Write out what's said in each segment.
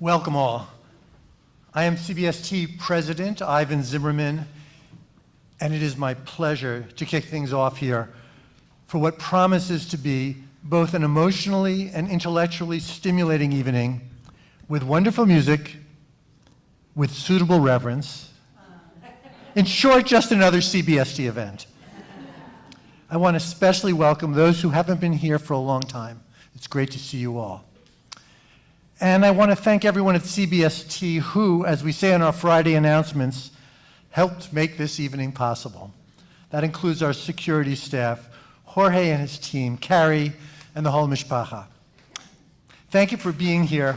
Welcome all. I am CBST President Ivan Zimmerman, and it is my pleasure to kick things off here for what promises to be both an emotionally and intellectually stimulating evening with wonderful music, with suitable reverence. In short, just another CBST event. I want to especially welcome those who haven't been here for a long time. It's great to see you all. And I want to thank everyone at CBST who, as we say in our Friday announcements, helped make this evening possible. That includes our security staff, Jorge and his team, Carrie, and the whole mishpacha. Thank you for being here.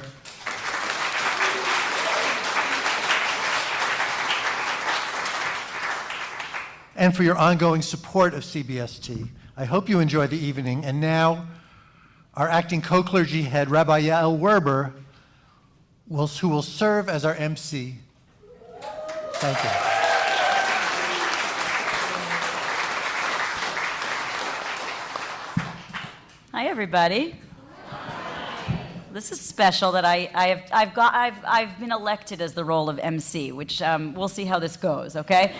And for your ongoing support of CBST. I hope you enjoy the evening. And now, our acting co-clergy head, Rabbi Yael Werber, who will serve as our MC. Thank you. Hi, everybody. This is special that I've been elected as the role of MC, which we'll see how this goes, okay?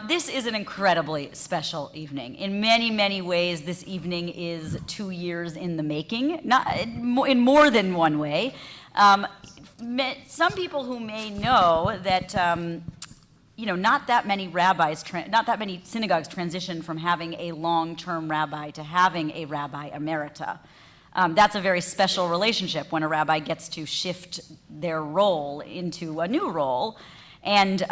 This is an incredibly special evening. In many, many ways, this evening is 2 years in the making, in more than one way. Some people who may know that, not that many not that many synagogues transition from having a long-term rabbi to having a rabbi emerita. That's a very special relationship when a rabbi gets to shift their role into a new role. And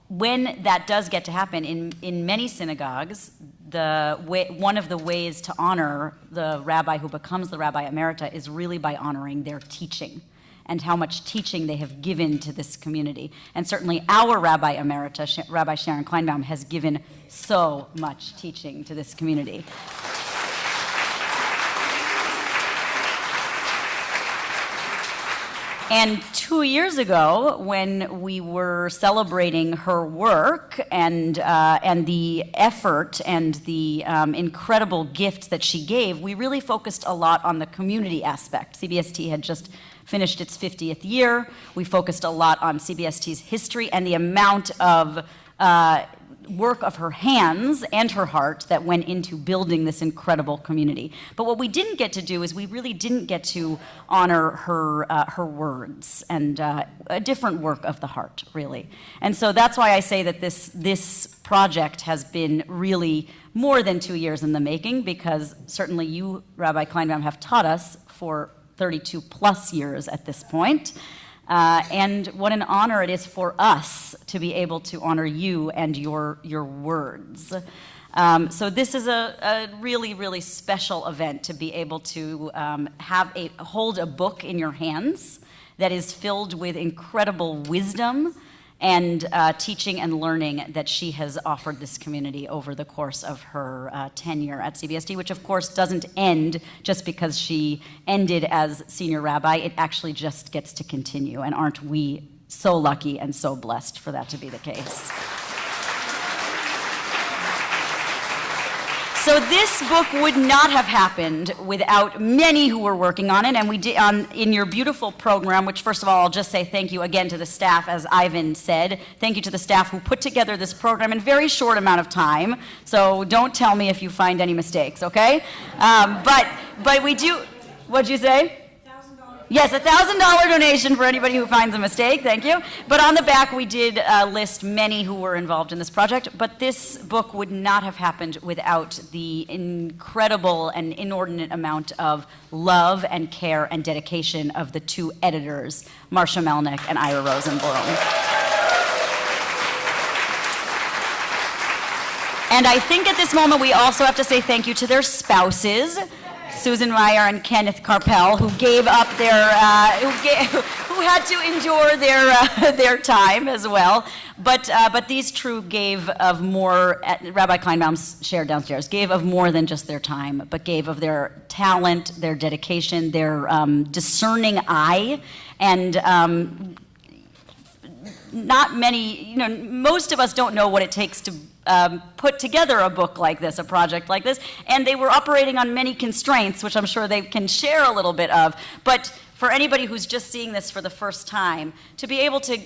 when that does get to happen in many synagogues, one of the ways to honor the rabbi who becomes the rabbi emerita is really by honoring their teaching and how much teaching they have given to this community. And certainly our rabbi emerita, Rabbi Sharon Kleinbaum, has given so much teaching to this community. And 2 years ago, when we were celebrating her work and the effort and the incredible gift that she gave, we really focused a lot on the community aspect. CBST had just finished its 50th year. We focused a lot on CBST's history and the amount of work of her hands and her heart that went into building this incredible community. But what we didn't get to do is we really didn't get to honor her words and a different work of the heart, really. And so that's why I say that this project has been really more than 2 years in the making, because certainly you, Rabbi Kleinbaum, have taught us for 32 plus years at this point. And what an honor it is for us to be able to honor you and your words. So this is a really, really special event to be able to hold a book in your hands that is filled with incredible wisdom and teaching and learning that she has offered this community over the course of her tenure at CBST, which of course doesn't end just because she ended as senior rabbi. It actually just gets to continue, and aren't we so lucky and so blessed for that to be the case? So this book would not have happened without many who were working on it, and we did in your beautiful program, which first of all, I'll just say thank you again to the staff, as Ivan said. Thank you to the staff who put together this program in a very short amount of time, so don't tell me if you find any mistakes, okay? But we do, what'd you say? Yes, a $1,000 donation for anybody who finds a mistake, thank you. But on the back, we did list many who were involved in this project, but this book would not have happened without the incredible and inordinate amount of love and care and dedication of the two editors, Marsha Melnick and Ira Rosenblum. And I think at this moment, we also have to say thank you to their spouses, Susan Meyer and Kenneth Carpel, who gave up who had to endure their time as well. But these two gave of more. Rabbi Kleinbaum's shared downstairs gave of more than just their time, but gave of their talent, their dedication, their discerning eye, and not many. Most of us don't know what it takes to put together a book like this, a project like this, and they were operating on many constraints, which I'm sure they can share a little bit of. But for anybody who's just seeing this for the first time, to be able to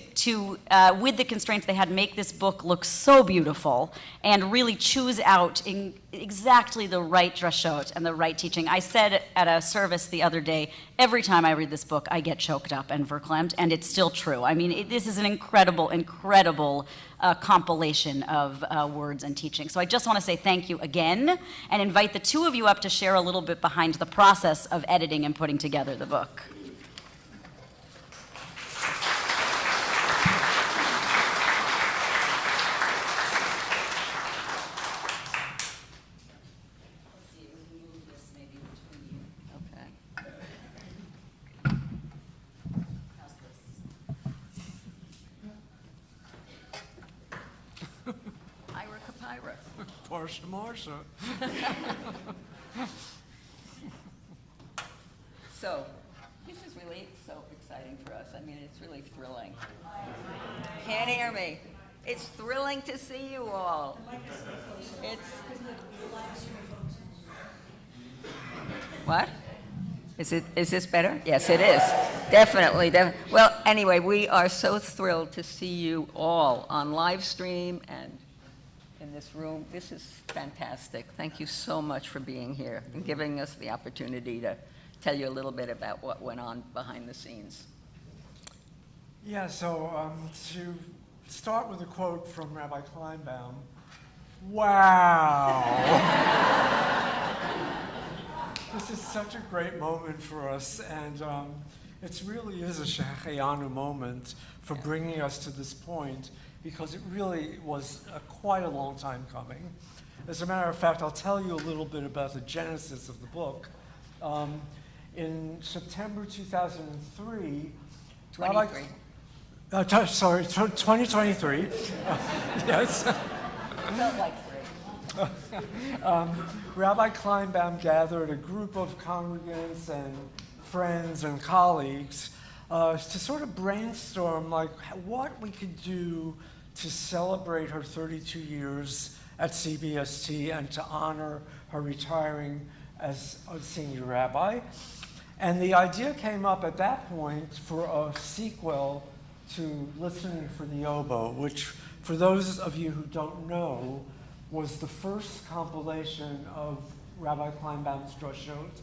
with the constraints they had, make this book look so beautiful and really choose out in exactly the right drashot and the right teaching. I said at a service the other day, every time I read this book, I get choked up and verklempt, and it's still true. I mean, this is an incredible, incredible compilation of words and teaching. So I just want to say thank you again and invite the two of you up to share a little bit behind the process of editing and putting together the book. Marsha. So, this is really so exciting for us. I mean, it's really thrilling. Can't hear me. It's thrilling to see you all. What? Is this better? Yes, it is. Definitely. Well, anyway, we are so thrilled to see you all on live stream and in this room. This is fantastic. Thank you so much for being here and giving us the opportunity to tell you a little bit about what went on behind the scenes. Yeah, so to start with a quote from Rabbi Kleinbaum, wow. This is such a great moment for us, and it really is a Shehecheyanu moment for bringing us to this point, because it really was quite a long time coming. As a matter of fact, I'll tell you a little bit about the genesis of the book. In September 2003, 2023. Yes. Felt like free. Rabbi Kleinbaum gathered a group of congregants and friends and colleagues to sort of brainstorm like what we could do to celebrate her 32 years at CBST and to honor her retiring as a senior rabbi. And the idea came up at that point for a sequel to Listening for the Oboe, which, for those of you who don't know, was the first compilation of Rabbi Kleinbaum's drashot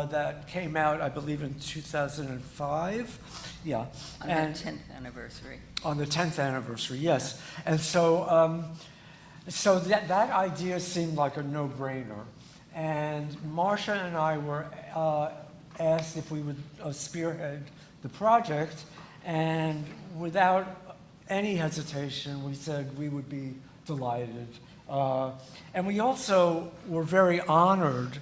that came out, I believe, in 2005. Yeah. On the 10th anniversary. On the 10th anniversary, yes. And so, so that idea seemed like a no-brainer. And Marsha and I were asked if we would spearhead the project, and without any hesitation, we said we would be delighted. And we also were very honored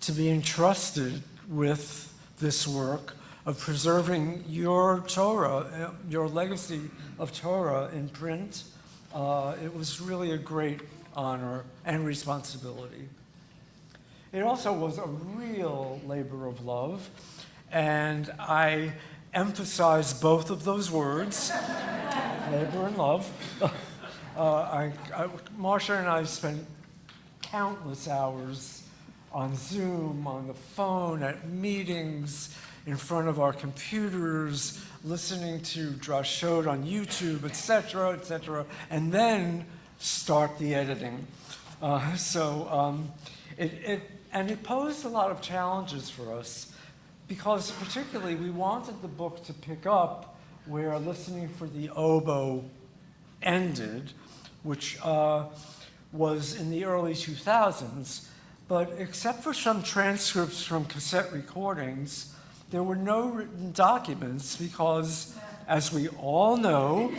to be entrusted with this work of preserving your Torah, your legacy of Torah in print. It was really a great honor and responsibility. It also was a real labor of love, and I emphasize both of those words, labor and love. Marsha and I spent countless hours on Zoom, on the phone, at meetings, in front of our computers, listening to drashot on YouTube, et cetera, and then start the editing. It posed a lot of challenges for us, because particularly we wanted the book to pick up where Listening for the Oboe ended, which was in the early 2000s. But except for some transcripts from cassette recordings, there were no written documents because, as we all know,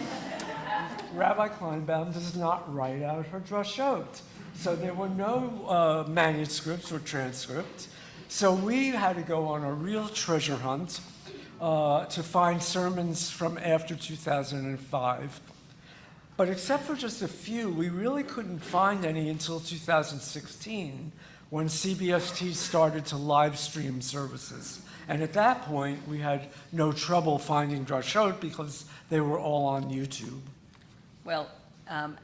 Rabbi Kleinbaum does not write out her drashot. So there were no manuscripts or transcripts. So we had to go on a real treasure hunt to find sermons from after 2005. But except for just a few, we really couldn't find any until 2016, when CBST started to live stream services. And at that point, we had no trouble finding drashot because they were all on YouTube. Well,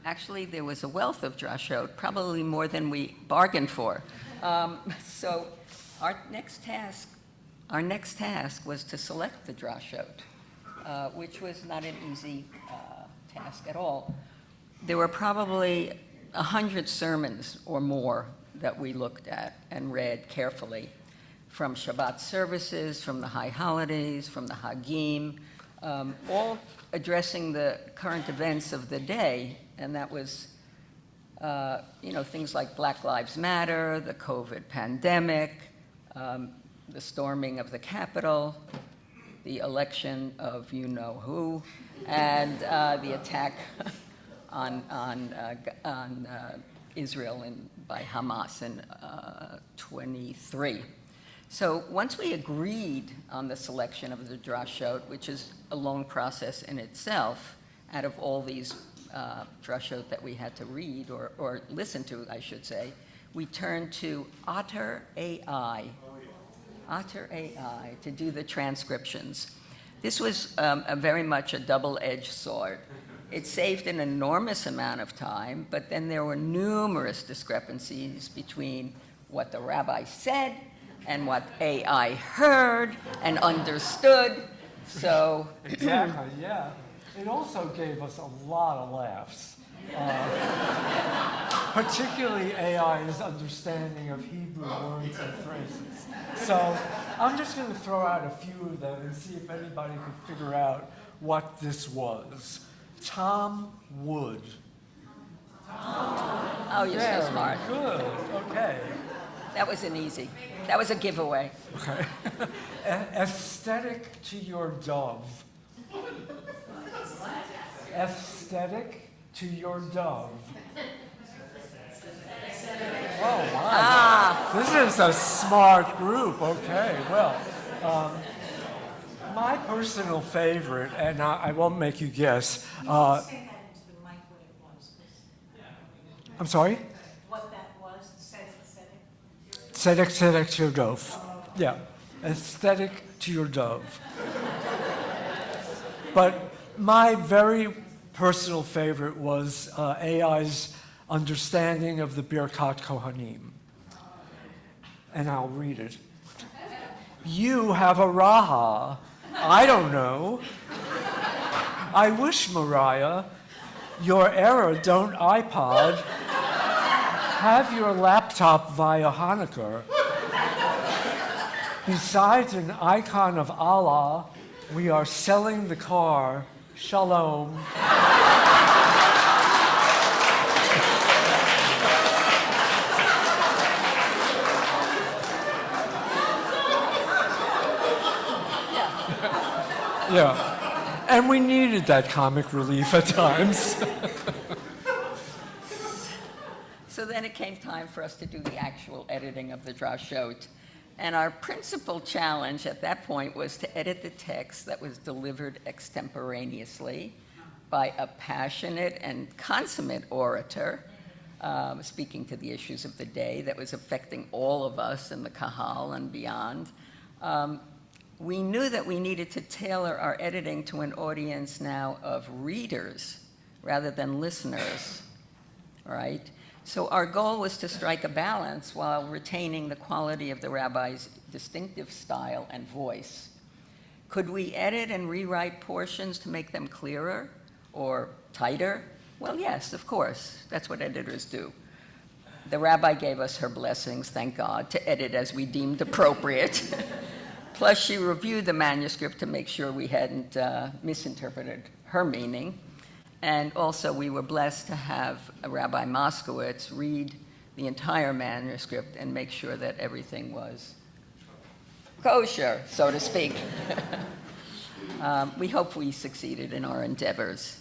actually, there was a wealth of drashot, probably more than we bargained for. So our next task our next task was to select the drashot, which was not an easy task at all. There were probably 100 sermons or more that we looked at and read carefully, from Shabbat services, from the high holidays, from the Hagim, all addressing the current events of the day, and that was things like Black Lives Matter, the COVID pandemic, the storming of the Capitol, the election of you-know-who, and the attack on Israel by Hamas in 23. So once we agreed on the selection of the drashot, which is a long process in itself, out of all these drashot that we had to read or listen to, I should say, we turned to Otter AI to do the transcriptions. This was very much a double-edged sword. It saved an enormous amount of time, but then there were numerous discrepancies between what the rabbi said and what AI heard and understood. So Exactly, yeah. It also gave us a lot of laughs, particularly AI's understanding of Hebrew words and phrases. So I'm just going to throw out a few of them and see if anybody could figure out what this was. Tom Wood. Oh, you're so smart. Good, okay. That was an easy. That was a giveaway. Okay. Aesthetic to your dove. Aesthetic to your dove. Oh, wow. This is a smart group. Okay, well, my personal favorite, and I won't make you guess. I'm sorry? What that was, Aesthetic to your dove. Yeah, aesthetic to your dove. But my very personal favorite was AI's understanding of the Birkat Kohanim. And I'll read it. You have a raha. I don't know. I wish, Mariah, your era don't iPod. Have your laptop via Hanukkah. Besides an icon of Allah, we are selling the car. Shalom. Yeah. And we needed that comic relief at times. So then it came time for us to do the actual editing of the drashot. And our principal challenge at that point was to edit the text that was delivered extemporaneously by a passionate and consummate orator, speaking to the issues of the day that was affecting all of us in the Kahal and beyond. We knew that we needed to tailor our editing to an audience now of readers rather than listeners, right? So our goal was to strike a balance while retaining the quality of the rabbi's distinctive style and voice. Could we edit and rewrite portions to make them clearer or tighter? Well, yes, of course. That's what editors do. The rabbi gave us her blessings, thank God, to edit as we deemed appropriate. Plus, she reviewed the manuscript to make sure we hadn't misinterpreted her meaning. And also, we were blessed to have Rabbi Moskowitz read the entire manuscript and make sure that everything was kosher, so to speak. We hope we succeeded in our endeavors.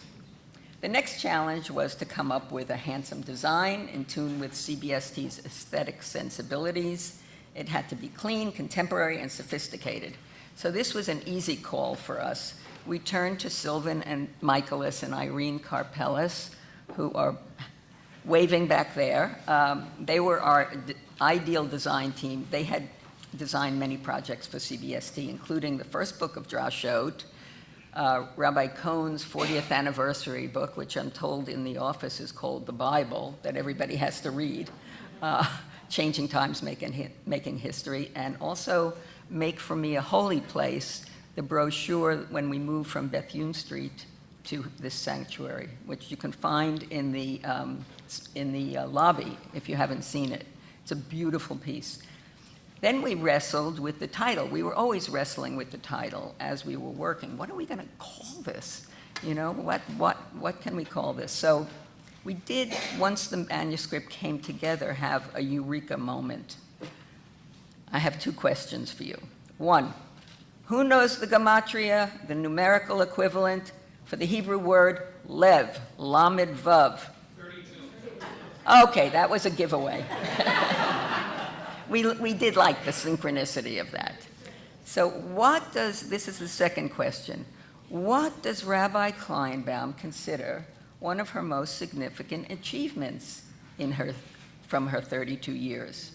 The next challenge was to come up with a handsome design in tune with CBST's aesthetic sensibilities. It had to be clean, contemporary, and sophisticated. So this was an easy call for us. We turned to Sylvan and Michaelis and Irene Karpelis, who are waving back there. They were our ideal design team. They had designed many projects for CBST, including the first book of Drashot, Rabbi Cohn's 40th anniversary book, which I'm told in the office is called the Bible, that everybody has to read, Changing Times, Making History, and also Make for Me a Holy Place, the brochure when we moved from Bethune Street to this sanctuary, which you can find in the lobby if you haven't seen it. It's a beautiful piece. Then we wrestled with the title. We were always wrestling with the title as we were working. What are we going to call this? You know, what can we call this? So we did, once the manuscript came together, have a eureka moment. I have two questions for you. One, who knows the gematria, the numerical equivalent for the Hebrew word lev, lamed vav? 32. Okay, that was a giveaway. We did like the synchronicity of that. So this is the second question. What does Rabbi Kleinbaum consider one of her most significant achievements from her 32 years?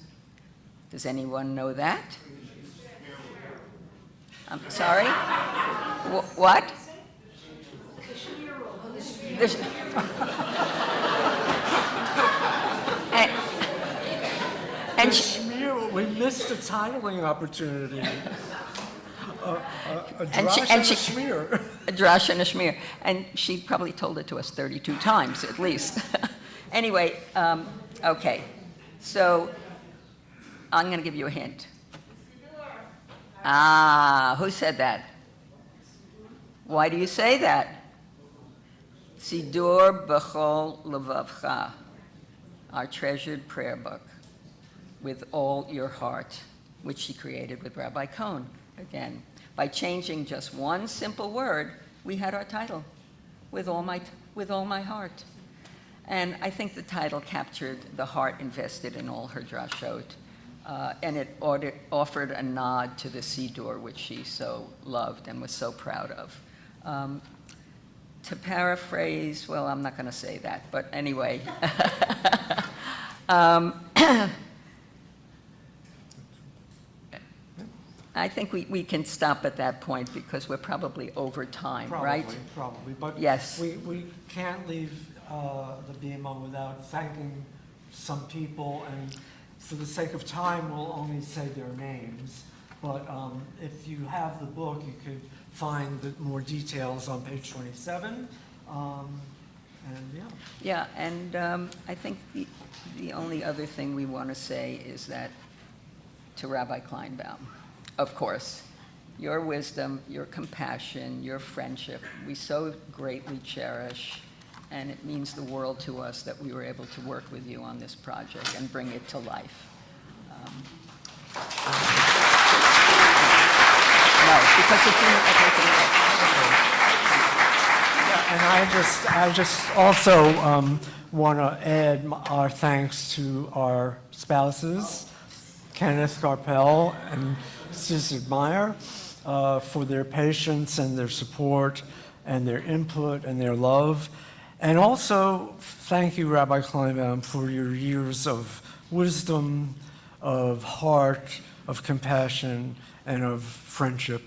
Does anyone know that? I'm sorry? What? We missed a titling opportunity. A drash and a shmir. A drash and a shmir. And she probably told it to us 32 times at least. Anyway, okay. So I'm going to give you a hint. Who said that? Why do you say that? Sidur b'chol levavcha, our treasured prayer book, with all your heart, which she created with Rabbi Cohn. Again, by changing just one simple word, we had our title, with all my heart. And I think the title captured the heart invested in all her drashot, and it offered a nod to the Siddur, which she so loved and was so proud of. To paraphrase, well, I'm not going to say that, but anyway. I think we can stop at that point because we're probably over time, right? Probably. But yes. We can't leave the BMO without thanking some people, and for the sake of time, we'll only say their names. But if you have the book, you could find more details on page 27. Yeah, and I think the only other thing we want to say is that to Rabbi Kleinbaum, of course, your wisdom, your compassion, your friendship, we so greatly cherish, and it means the world to us that we were able to work with you on this project and bring it to life. No, because it's and I just also want to add our thanks to our spouses, Kenneth Garpel and Susan Meyer, for their patience and their support and their input and their love. And also, thank you, Rabbi Kleinbaum, for your years of wisdom, of heart, of compassion, and of friendship.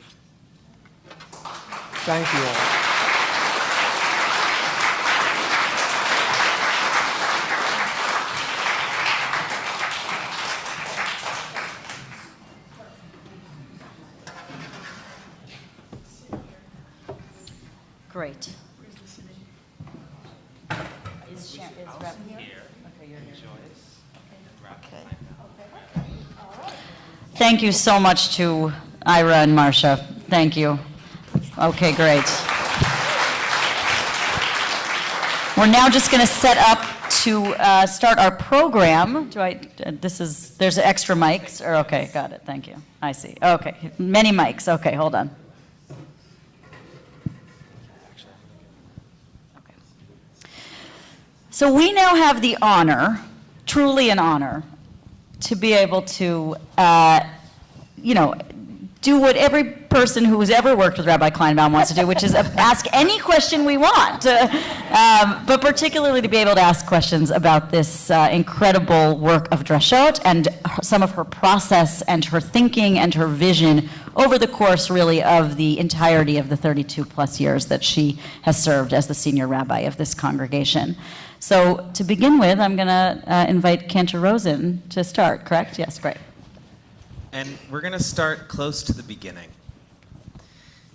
Thank you all. Great. Is Rep here? Okay, you're here. Okay. Thank you so much to Ira and Marsha. Thank you. Okay, great. We're now just going to set up to start our program. There's extra mics, or okay, got it, thank you. I see, okay, many mics, okay, hold on. So we now have the honor, truly an honor, to be able to, do what every person who has ever worked with Rabbi Kleinbaum wants to do, which is ask any question we want, but particularly to be able to ask questions about this incredible work of drashot and some of her process and her thinking and her vision over the course, really, of the entirety of the 32 plus years that she has served as the senior rabbi of this congregation. So to begin with, I'm going to invite Cantor Rosen to start, correct? Yes, great. And we're going to start close to the beginning.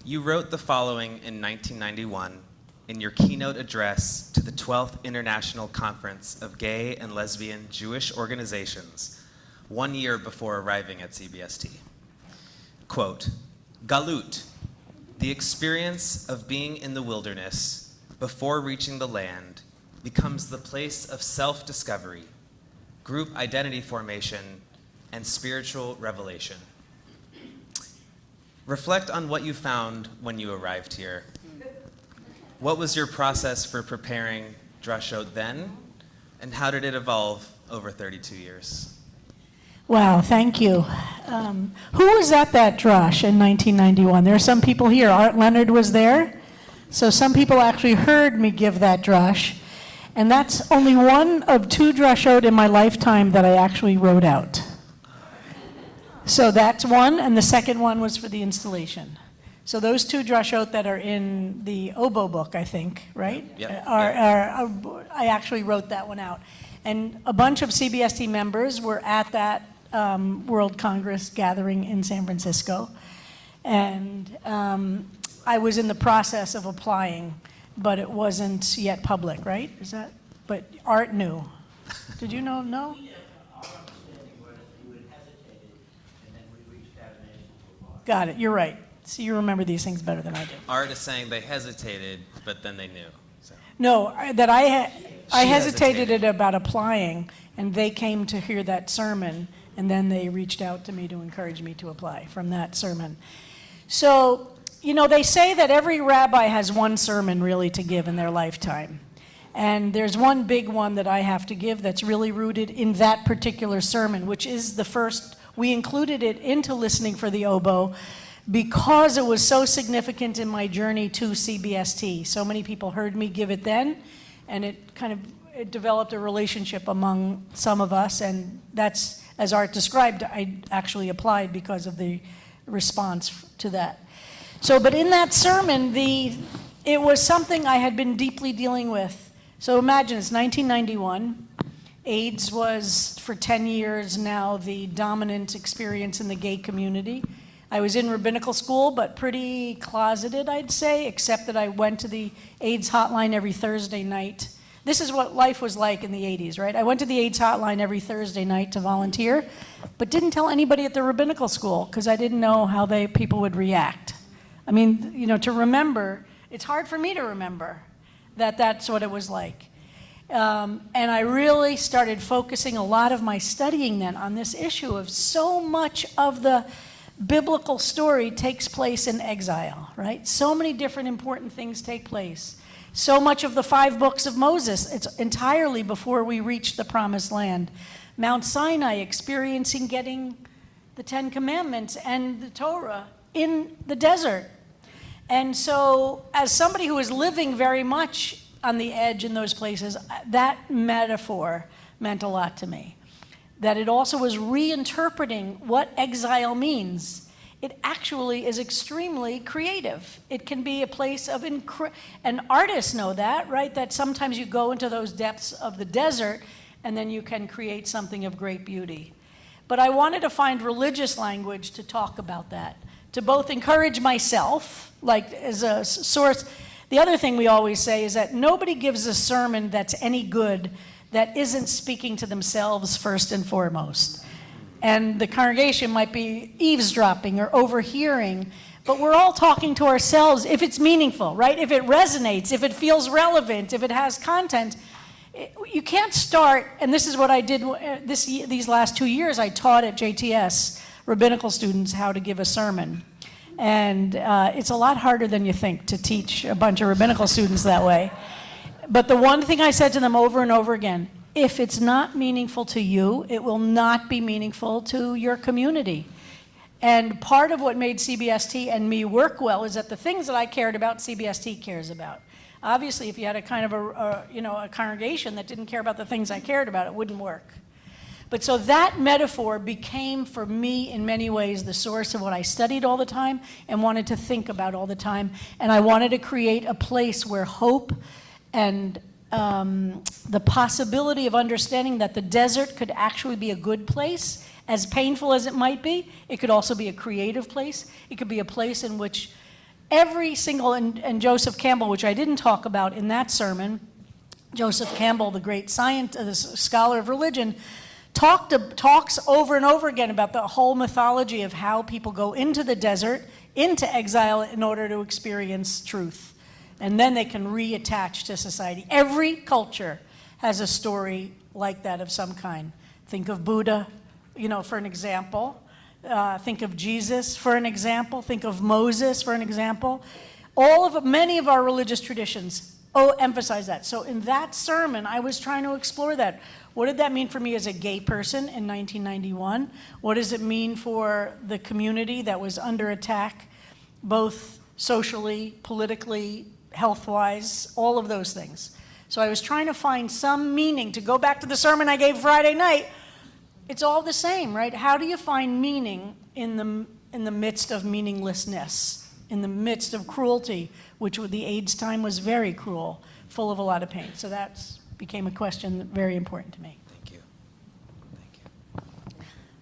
You wrote the following in 1991 in your keynote address to the 12th International Conference of Gay and Lesbian Jewish Organizations, 1 year before arriving at CBST. Quote, "Galut, the experience of being in the wilderness before reaching the land, becomes the place of self-discovery, group identity formation, and spiritual revelation. Reflect on what you found when you arrived here. What was your process for preparing Drashot then, and how did it evolve over 32 years?" Wow, thank you. Who was at that drush in 1991? There are some people here. Art Leonard was there. So some people actually heard me give that drush. And that's only one of 2 drashot in my lifetime that I actually wrote out. So that's one, and the second one was for the installation. So those 2 drashot that are in the oboe book, I think, right? Yep. I actually wrote that one out. And a bunch of CBST members were at that World Congress gathering in San Francisco. And I was in the process of applying, but it wasn't yet public, right? Is that? But Art knew. Did you know? No? Got it. You're right. So you remember these things better than I do. Art is saying they hesitated, but then they knew. So. No, that I She hesitated about applying, and they came to hear that sermon, and then they reached out to me to encourage me to apply from that sermon. So, you know, they say that every rabbi has one sermon really to give in their lifetime. And there's one big one that I have to give that's really rooted in that particular sermon, which is the first. We included it into Listening for the Oboe because it was so significant in my journey to CBST. So many people heard me give it then, and it developed a relationship among some of us, and that's, as Art described, I actually applied because of the response to that. So, but in that sermon, it was something I had been deeply dealing with. So imagine, it's 1991. AIDS was, for 10 years now, the dominant experience in the gay community. I was in rabbinical school, but pretty closeted, I'd say, except that I went to the AIDS hotline every Thursday night. This is what life was like in the 80s, right? I went to the AIDS hotline every Thursday night to volunteer, but didn't tell anybody at the rabbinical school because I didn't know how people would react. I mean, you know, to remember, it's hard for me to remember that that's what it was like. And I really started focusing a lot of my studying then on this issue of so much of the biblical story takes place in exile, right? So many different important things take place. So much of the 5 books of Moses, it's entirely before we reach the Promised Land. Mount Sinai, experiencing getting the 10 Commandments and the Torah in the desert. And so, as somebody who is living very much on the edge in those places, that metaphor meant a lot to me. That it also was reinterpreting what exile means. It actually is extremely creative. It can be a place of and artists know that, right? That sometimes you go into those depths of the desert and then you can create something of great beauty. But I wanted to find religious language to talk about that, to both encourage myself, like as a source. The other thing we always say is that nobody gives a sermon that's any good that isn't speaking to themselves first and foremost. And the congregation might be eavesdropping or overhearing, but we're all talking to ourselves if it's meaningful, right? If it resonates, if it feels relevant, if it has content. You can't start, and this is what I did these last 2 years. I taught at JTS rabbinical students how to give a sermon. And it's a lot harder than you think to teach a bunch of rabbinical students that way. But the one thing I said to them over and over again, if it's not meaningful to you, it will not be meaningful to your community. And part of what made CBST and me work well is that the things that I cared about, CBST cares about. Obviously, if you had a kind of a congregation that didn't care about the things I cared about, it wouldn't work. But so that metaphor became, for me, in many ways, the source of what I studied all the time and wanted to think about all the time. And I wanted to create a place where hope and the possibility of understanding that the desert could actually be a good place, as painful as it might be. It could also be a creative place. It could be a place in which every single, and Joseph Campbell, which I didn't talk about in that sermon, Joseph Campbell, the great scientist, the scholar of religion, talks over and over again about the whole mythology of how people go into the desert, into exile in order to experience truth. And then they can reattach to society. Every culture has a story like that of some kind. Think of Buddha, for an example. Think of Jesus for an example. Think of Moses for an example. Many of our religious traditions emphasize that. So in that sermon, I was trying to explore that. What did that mean for me as a gay person in 1991? What does it mean for the community that was under attack, both socially, politically, health-wise, all of those things? So I was trying to find some meaning. To go back to the sermon I gave Friday night, it's all the same, right? How do you find meaning in the midst of meaninglessness, in the midst of cruelty, which with the AIDS time was very cruel, full of a lot of pain? So that became a question very important to me. Thank you.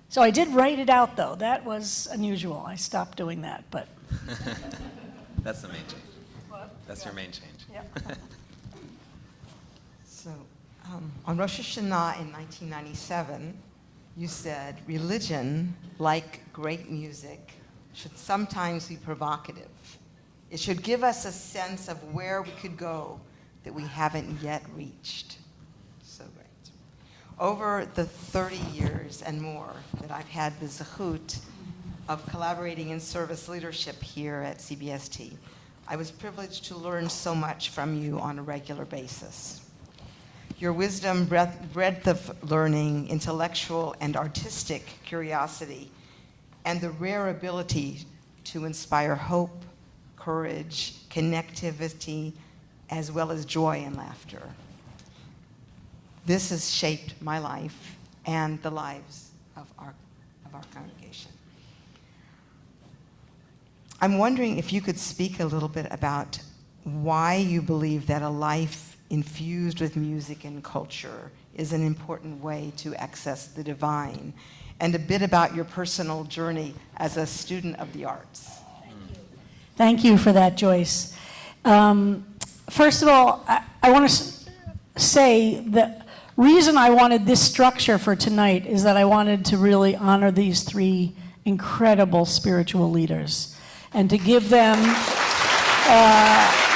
So I did write it out, though. That was unusual. I stopped doing that, but... That's the main change. That's your main change. Yep. So, on Rosh Hashanah in 1997, you said, religion, like great music, should sometimes be provocative. It should give us a sense of where we could go that we haven't yet reached. So great. Over the 30 years and more that I've had the zechut of collaborating in service leadership here at CBST, I was privileged to learn so much from you on a regular basis. Your wisdom, breadth of learning, intellectual and artistic curiosity, and the rare ability to inspire hope, courage, connectivity, as well as joy and laughter. This has shaped my life and the lives of our congregation. I'm wondering if you could speak a little bit about why you believe that a life infused with music and culture is an important way to access the divine, and a bit about your personal journey as a student of the arts. Thank you for that, Joyce. First of all, I want to say the reason I wanted this structure for tonight is that I wanted to really honor these three incredible spiritual leaders and to give them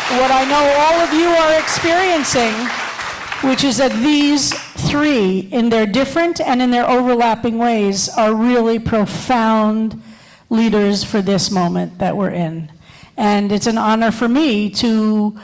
what I know all of you are experiencing, which is that these three, in their different and in their overlapping ways, are really profound leaders for this moment that we're in. And it's an honor for me to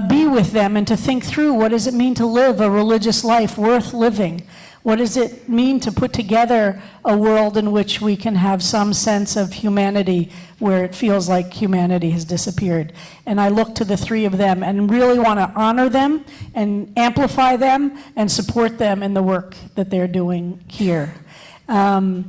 be with them and to think through what does it mean to live a religious life worth living? What does it mean to put together a world in which we can have some sense of humanity where it feels like humanity has disappeared? And I look to the three of them and really want to honor them and amplify them and support them in the work that they're doing here. So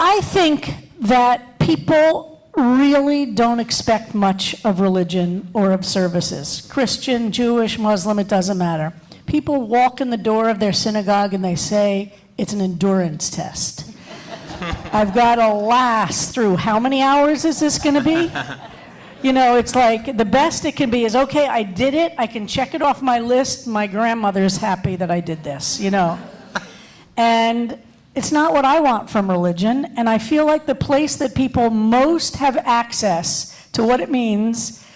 I think that people really don't expect much of religion or of services. Christian, Jewish, Muslim, it doesn't matter. People walk in the door of their synagogue and they say, it's an endurance test. I've got to last through, how many hours is this going to be? You know, it's like the best it can be is, okay, I did it. I can check it off my list. My grandmother's happy that I did this, you know. And it's not what I want from religion. And I feel like the place that people most have access to what it means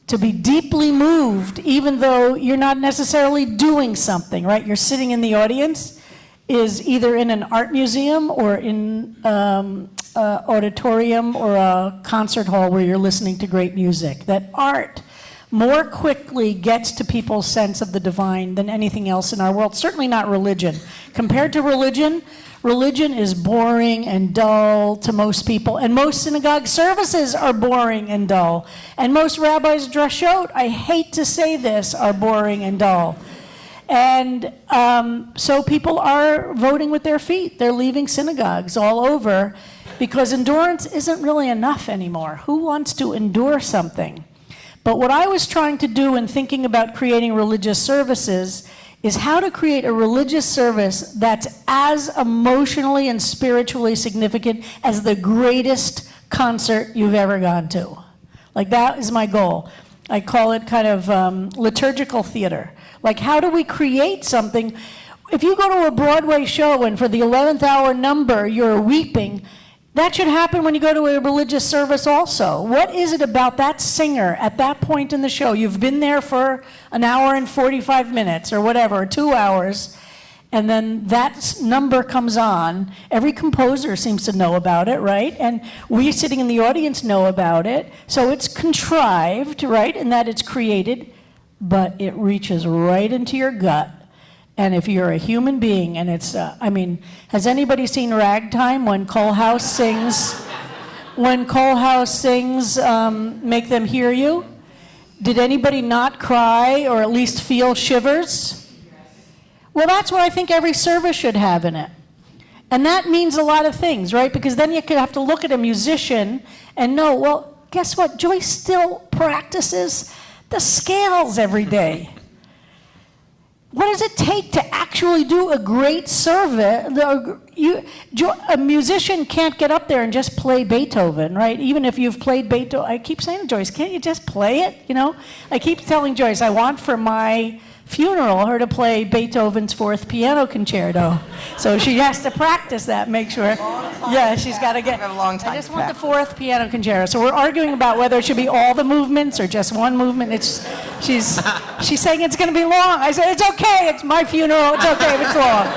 to be deeply moved, even though you're not necessarily doing something, right? You're sitting in the audience, is either in an art museum or in auditorium or a concert hall where you're listening to great music. That art more quickly gets to people's sense of the divine than anything else in our world. Certainly not religion. Compared to religion, religion is boring and dull to most people, and most synagogue services are boring and dull. And most rabbis' drashot, I hate to say this, are boring and dull. And so people are voting with their feet. They're leaving synagogues all over because endurance isn't really enough anymore. Who wants to endure something? But what I was trying to do in thinking about creating religious services is how to create a religious service that's as emotionally and spiritually significant as the greatest concert you've ever gone to. Like, that is my goal. I call it kind of liturgical theater. Like, how do we create something? If you go to a Broadway show and for the 11th hour number you're weeping, that should happen when you go to a religious service also. What is it about that singer at that point in the show? You've been there for an hour and 45 minutes or whatever, or 2 hours, and then that number comes on. Every composer seems to know about it, right? And we sitting in the audience know about it. So it's contrived, right, in that it's created, but it reaches right into your gut. And if you're a human being, and it's, has anybody seen Ragtime when Coalhouse sings, Make Them Hear You? Did anybody not cry or at least feel shivers? Well, that's what I think every service should have in it. And that means a lot of things, right? Because then you could have to look at a musician and know, well, guess what? Joyce still practices the scales every day. What does it take to actually do a great service? A musician can't get up there and just play Beethoven, right? Even if you've played Beethoven. I keep saying to Joyce, can't you just play it, you know? I keep telling Joyce, I want for my funeral her to play Beethoven's 4th piano concerto. So she has to practice that, make sure. Yeah, she's got to get. A long time I just want the 4th piano concerto. So we're arguing about whether it should be all the movements or just one movement. She's saying it's going to be long. I said, it's okay. It's my funeral. It's okay if it's long.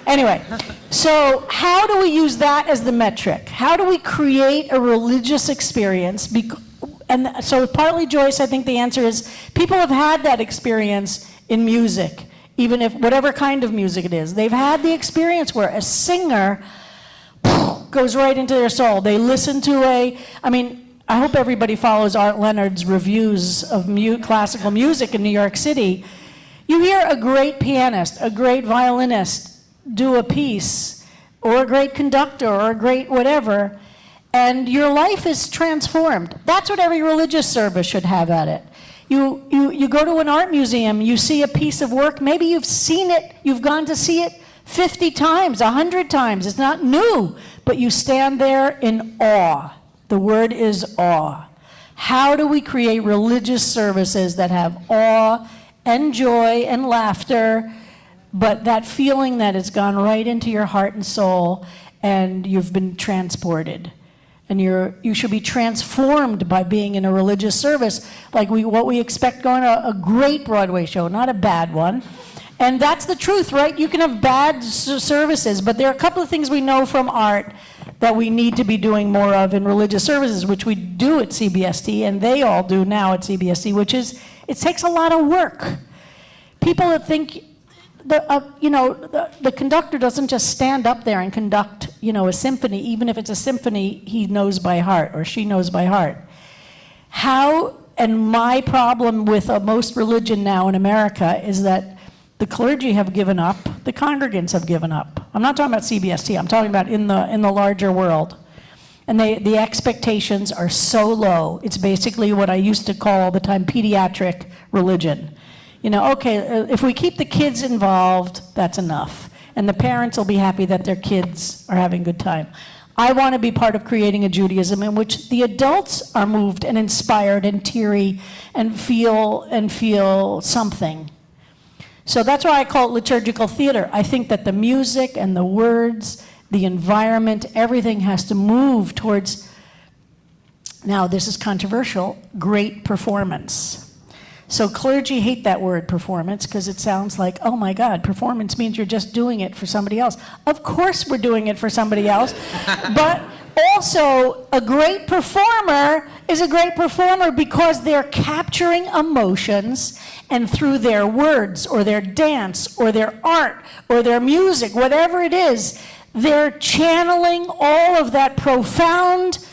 Anyway, so how do we use that as the metric? How do we create a religious experience? And so partly, Joyce, I think the answer is people have had that experience in music, even if whatever kind of music it is. They've had the experience where a singer goes right into their soul. They listen to I hope everybody follows Art Leonard's reviews of classical music in New York City. You hear a great pianist, a great violinist do a piece, or a great conductor, or a great whatever, and your life is transformed. That's what every religious service should have at it. You go to an art museum, you see a piece of work, maybe you've seen it, you've gone to see it 50 times, 100 times. It's not new, but you stand there in awe. The word is awe. How do we create religious services that have awe and joy and laughter, but that feeling that has gone right into your heart and soul and you've been transported? And you should be transformed by being in a religious service, like what we expect going to a great Broadway show, not a bad one. And that's the truth, right? You can have bad services, but there are a couple of things we know from art that we need to be doing more of in religious services, which we do at CBST, and they all do now at CBST, which is it takes a lot of work. People that think the conductor doesn't just stand up there and conduct, a symphony, even if it's a symphony he knows by heart or she knows by heart. And my problem with most religion now in America is that the clergy have given up, the congregants have given up. I'm not talking about CBST, I'm talking about in the larger world. And the expectations are so low. It's basically what I used to call all the time pediatric religion. If we keep the kids involved, that's enough. And the parents will be happy that their kids are having a good time. I want to be part of creating a Judaism in which the adults are moved and inspired and teary and feel something. So that's why I call it liturgical theater. I think that the music and the words, the environment, everything has to move towards, now this is controversial, great performance. So clergy hate that word performance because it sounds like, oh my God, performance means you're just doing it for somebody else. Of course we're doing it for somebody else, but also a great performer is a great performer because they're capturing emotions, and through their words or their dance or their art or their music, whatever it is, they're channeling all of that profound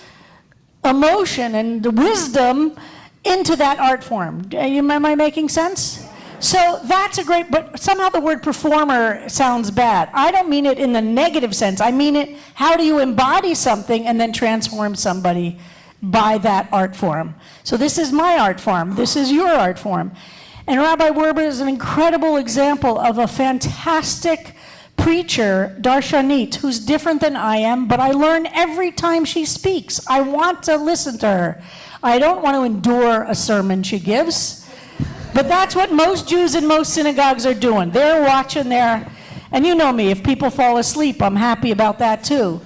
emotion and wisdom into that art form. Am I making sense? So that's a great, but somehow the word performer sounds bad. I don't mean it in the negative sense. I mean it, how do you embody something and then transform somebody by that art form. So this is my art form. This is your art form. And Rabbi Werber is an incredible example of a fantastic preacher, darshanit, who's different than I am, but I learn every time she speaks. I want to listen to her. I don't want to endure a sermon she gives, but that's what most Jews in most synagogues are doing. They're watching their, and you know me, if people fall asleep, I'm happy about that too.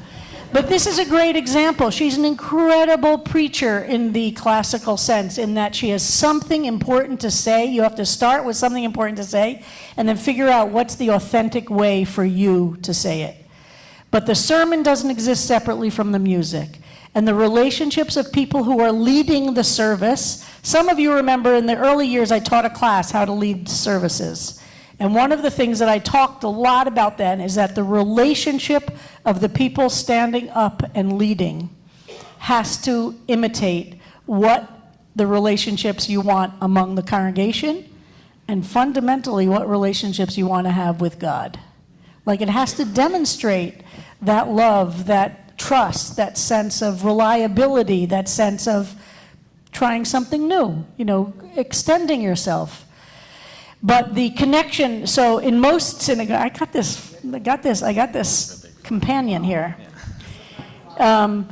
But this is a great example. She's an incredible preacher in the classical sense, in that she has something important to say. You have to start with something important to say, and then figure out what's the authentic way for you to say it. But the sermon doesn't exist separately from the music. And the relationships of people who are leading the service, some of you remember in the early years I taught a class how to lead services. And one of the things that I talked a lot about then is that the relationship of the people standing up and leading has to imitate what the relationships you want among the congregation, and fundamentally what relationships you want to have with God. Like, it has to demonstrate that love, that trust, that sense of reliability, that sense of trying something new, extending yourself. But the connection, so in most synagogues, I got this companion here. I'm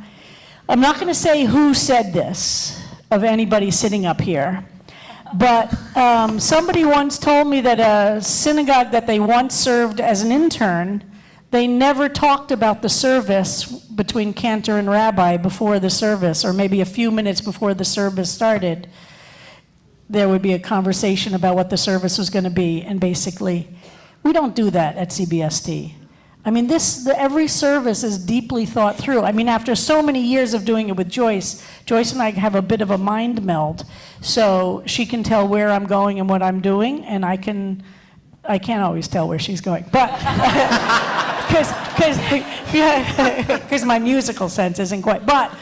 not going to say who said this of anybody sitting up here, but somebody once told me that a synagogue that they once served as an intern, they never talked about the service between Cantor and Rabbi before the service, or maybe a few minutes before the service started. There would be a conversation about what the service was going to be, and basically, we don't do that at CBST. I mean, every service is deeply thought through. I mean, after so many years of doing it with Joyce and I have a bit of a mind meld, so she can tell where I'm going and what I'm doing, and I can't always tell where she's going, but because my musical sense isn't quite, but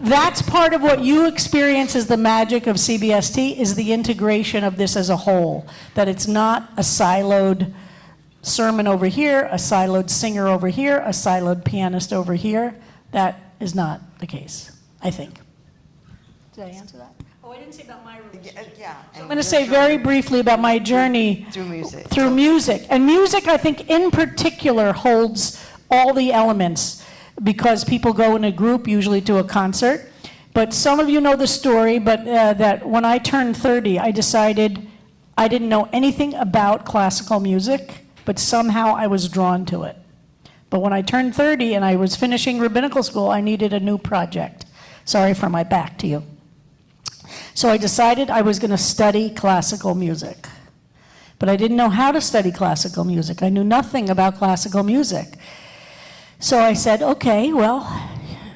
that's part of what you experience as the magic of CBST, is the integration of this as a whole, that it's not a siloed sermon over here, a siloed singer over here, a siloed pianist over here. That is not the case, I think. Did I answer that? Oh, I didn't say about my relationship. Yeah. So I'm going to say very briefly about my journey through music. And music, I think, in particular, holds all the elements, because people go in a group, usually to a concert. But some of you know the story, but that when I turned 30, I decided I didn't know anything about classical music, but somehow I was drawn to it. But when I turned 30 and I was finishing rabbinical school, I needed a new project. Sorry for my back to you. So I decided I was going to study classical music. But I didn't know how to study classical music. I knew nothing about classical music. So I said, okay, well,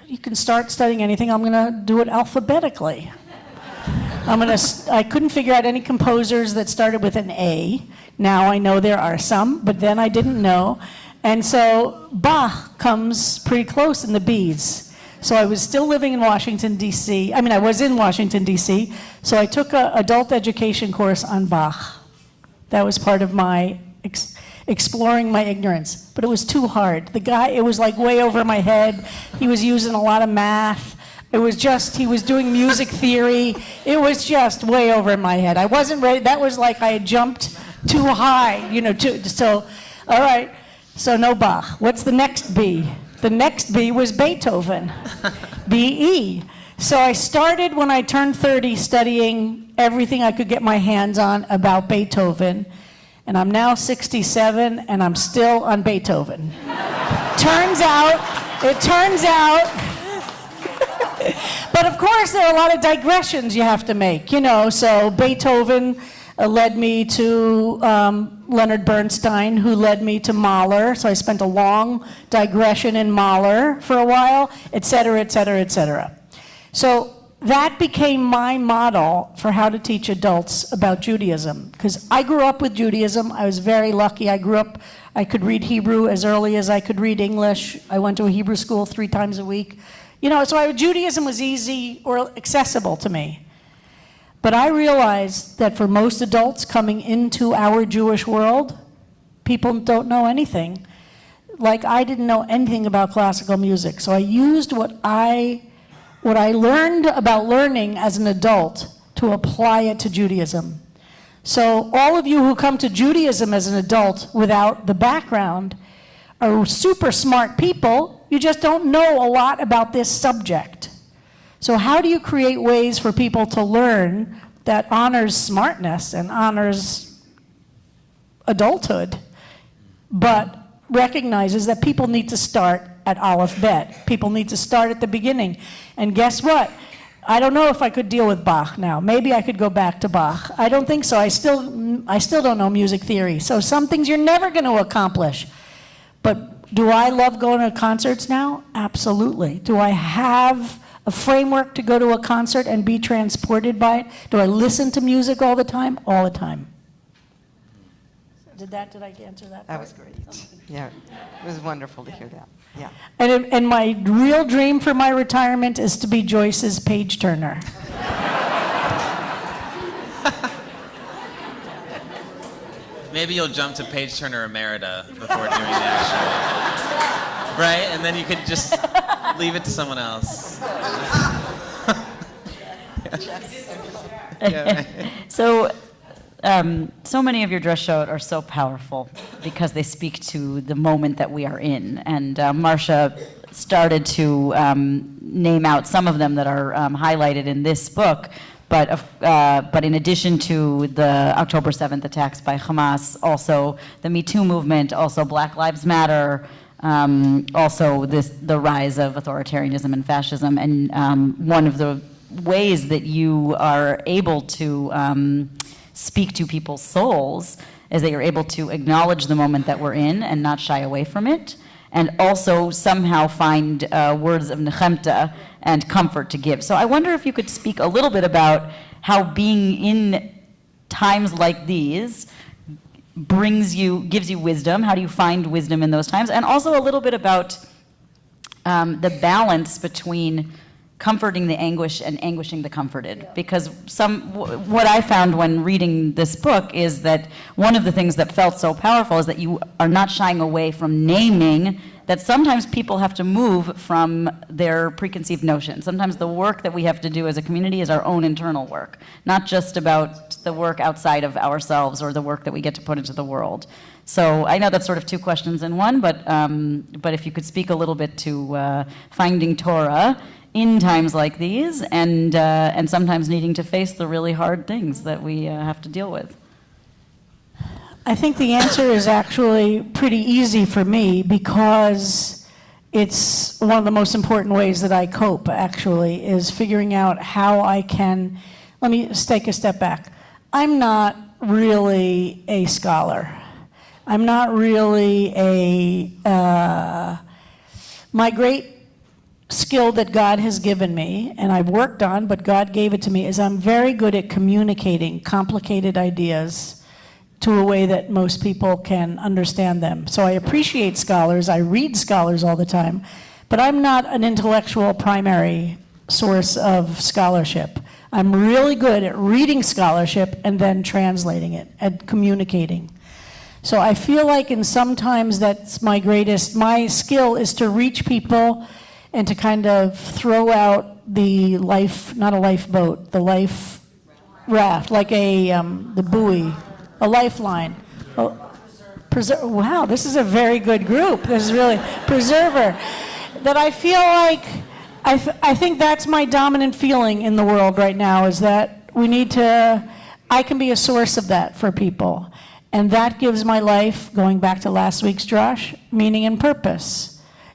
you can start studying anything. I'm going to do it alphabetically. I couldn't figure out any composers that started with an A. Now I know there are some, but then I didn't know. And so Bach comes pretty close in the B's. So I was still living in Washington, D.C. I was in Washington, D.C., so I took an adult education course on Bach. That was part of my exploring my ignorance, but it was too hard. The guy, it was like way over my head. He was using a lot of math. He was doing music theory. It was just way over my head. I wasn't ready. That was like I had jumped too high, so, all right, so no Bach. What's the next B? The next B was Beethoven, B-E. So I started when I turned 30 studying everything I could get my hands on about Beethoven. And I'm now 67, and I'm still on Beethoven. It turns out, but of course there are a lot of digressions you have to make, so Beethoven led me to Leonard Bernstein, who led me to Mahler, so I spent a long digression in Mahler for a while, et cetera, et cetera, et cetera. So that became my model for how to teach adults about Judaism, because I grew up with Judaism. I was very lucky. I could read Hebrew as early as I could read English. I went to a Hebrew school 3 times a week. So Judaism was easy or accessible to me. But I realized that for most adults coming into our Jewish world, people don't know anything. Like, I didn't know anything about classical music. So I used what I what I learned about learning as an adult to apply it to Judaism. So all of you who come to Judaism as an adult without the background are super smart people. You just don't know a lot about this subject. So how do you create ways for people to learn that honors smartness and honors adulthood, but recognizes that people need to start at Aleph Bet. People need to start at the beginning. And guess what? I don't know if I could deal with Bach now. Maybe I could go back to Bach. I don't think so. I still don't know music theory. So some things you're never going to accomplish. But do I love going to concerts now? Absolutely. Do I have a framework to go to a concert and be transported by it? Do I listen to music all the time? All the time. Did I answer that? That was great. Yeah, it was wonderful to hear that. Yeah. And my real dream for my retirement is to be Joyce's page turner. Maybe you'll jump to page turner Emerita before doing the actual, right? And then you could just leave it to someone else. Yeah. So many of your dress show are so powerful because they speak to the moment that we are in. And Marsha started to name out some of them that are highlighted in this book. But in addition to the October 7th attacks by Hamas, also the Me Too movement, also Black Lives Matter, also the rise of authoritarianism and fascism. And one of the ways that you are able to speak to people's souls is that you're able to acknowledge the moment that we're in and not shy away from it, and also somehow find words of nechemta and comfort to give. So I wonder if you could speak a little bit about how being in times like these gives you wisdom. How do you find wisdom in those times? And also a little bit about the balance between comforting the anguish and anguishing the comforted. Because what I found when reading this book is that one of the things that felt so powerful is that you are not shying away from naming that sometimes people have to move from their preconceived notions. Sometimes the work that we have to do as a community is our own internal work, not just about the work outside of ourselves or the work that we get to put into the world. So I know that's sort of two questions in one, but if you could speak a little bit to finding Torah in times like these, and sometimes needing to face the really hard things that we have to deal with. I think the answer is actually pretty easy for me because it's one of the most important ways that I cope, actually, is figuring out how I can. Let me just take a step back. I'm not really a scholar. I'm not really my great skill that God has given me, and I've worked on, but God gave it to me, is I'm very good at communicating complicated ideas to a way that most people can understand them. So I appreciate scholars, I read scholars all the time, but I'm not an intellectual primary source of scholarship. I'm really good at reading scholarship and then translating it and communicating. So I feel like in sometimes that's my skill is to reach people and to kind of throw out the life, not a lifeboat, the life raft, like the buoy, a lifeline. Wow, this is a very good group. This is really preserver. That I feel like, I think that's my dominant feeling in the world right now, is that I can be a source of that for people. And that gives my life, going back to last week's Josh, meaning and purpose.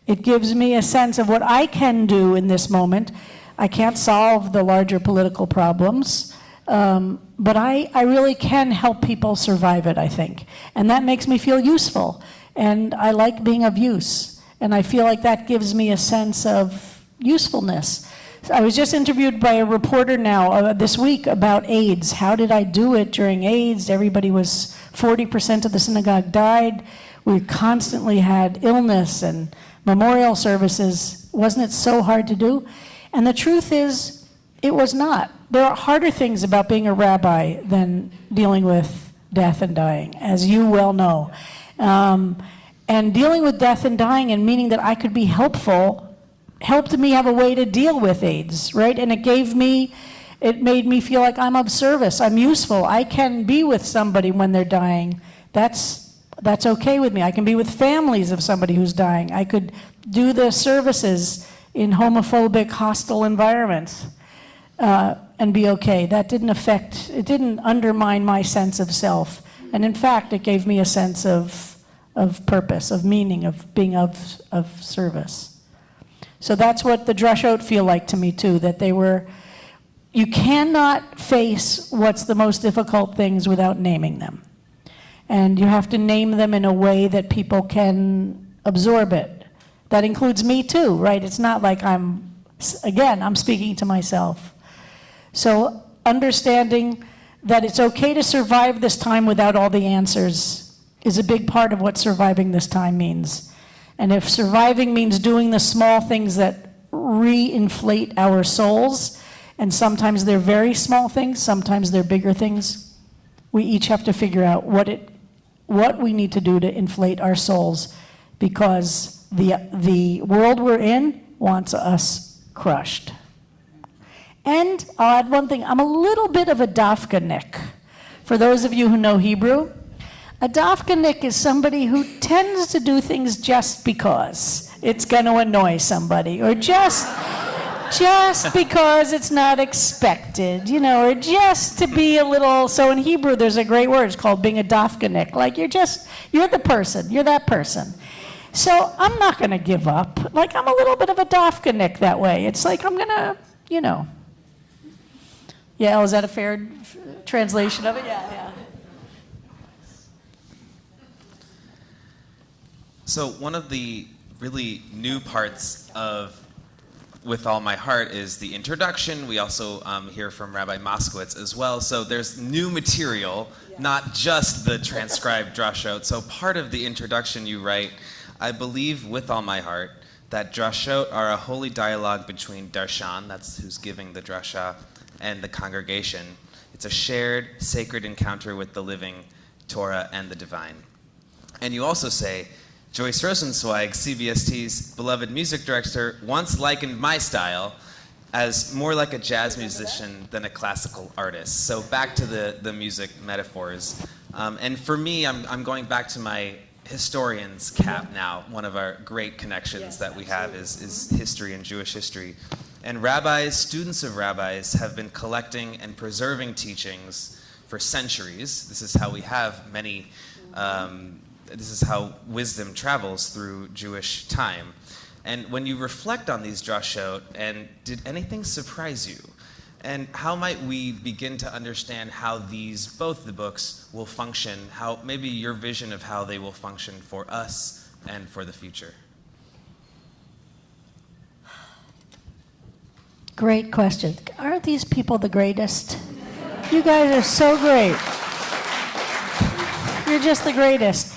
It gives me a sense of what I can do in this moment. I can't solve the larger political problems, but I really can help people survive it, I think. And that makes me feel useful. And I like being of use. And I feel like that gives me a sense of usefulness. I was just interviewed by a reporter now this week about AIDS. How did I do it during AIDS? 40% of the synagogue died. We constantly had illness and memorial services. Wasn't it so hard to do? And the truth is, it was not. There are harder things about being a rabbi than dealing with death and dying, as you well know. And dealing with death and dying and meaning that I could be helpful helped me have a way to deal with AIDS, right? And it made me feel like I'm of service, I'm useful, I can be with somebody when they're dying. That's okay with me. I can be with families of somebody who's dying. I could do the services in homophobic, hostile environments and be okay. It didn't undermine my sense of self. And in fact, it gave me a sense of purpose, of meaning, of being of service. So that's what the drushot feel like to me too, that you cannot face what's the most difficult things without naming them. And you have to name them in a way that people can absorb it. That includes me too, right? It's not like I'm speaking to myself. So understanding that it's okay to survive this time without all the answers is a big part of what surviving this time means. And if surviving means doing the small things that re-inflate our souls, and sometimes they're very small things, sometimes they're bigger things, we each have to figure out what we need to do to inflate our souls, because the world we're in wants us crushed. And I'll add one thing, I'm a little bit of a dafkanik. For those of you who know Hebrew, a dafkanik is somebody who tends to do things just because it's going to annoy somebody, or just because it's not expected, or just to be a little. So in Hebrew, there's a great word, it's called being a dafkanik. Like you're that person. So I'm not going to give up. Like I'm a little bit of a dafkanik that way. It's like I'm going to, Yeah, is that a fair translation of it? Yeah. So one of the really new parts of With All My Heart is the introduction. We also hear from Rabbi Moskowitz as well. So there's new material, not just the transcribed drushot. So part of the introduction you write, I believe with all my heart that drushot are a holy dialogue between darshan, that's who's giving the drasha, and the congregation. It's a shared, sacred encounter with the living Torah and the divine. And you also say, Joyce Rosenzweig, CBST's beloved music director, once likened my style as more like a jazz musician than a classical artist. So back to the music metaphors. And for me, I'm going back to my historian's cap now. One of our great connections that we have is history and Jewish history. And rabbis, students of rabbis, have been collecting and preserving teachings for centuries. This is how we have many this is how wisdom travels through Jewish time. And when you reflect on these drushot, and did anything surprise you? And how might we begin to understand how both the books will function, how maybe your vision of how they will function for us and for the future? Great question. Aren't these people the greatest? You guys are so great. You're just the greatest.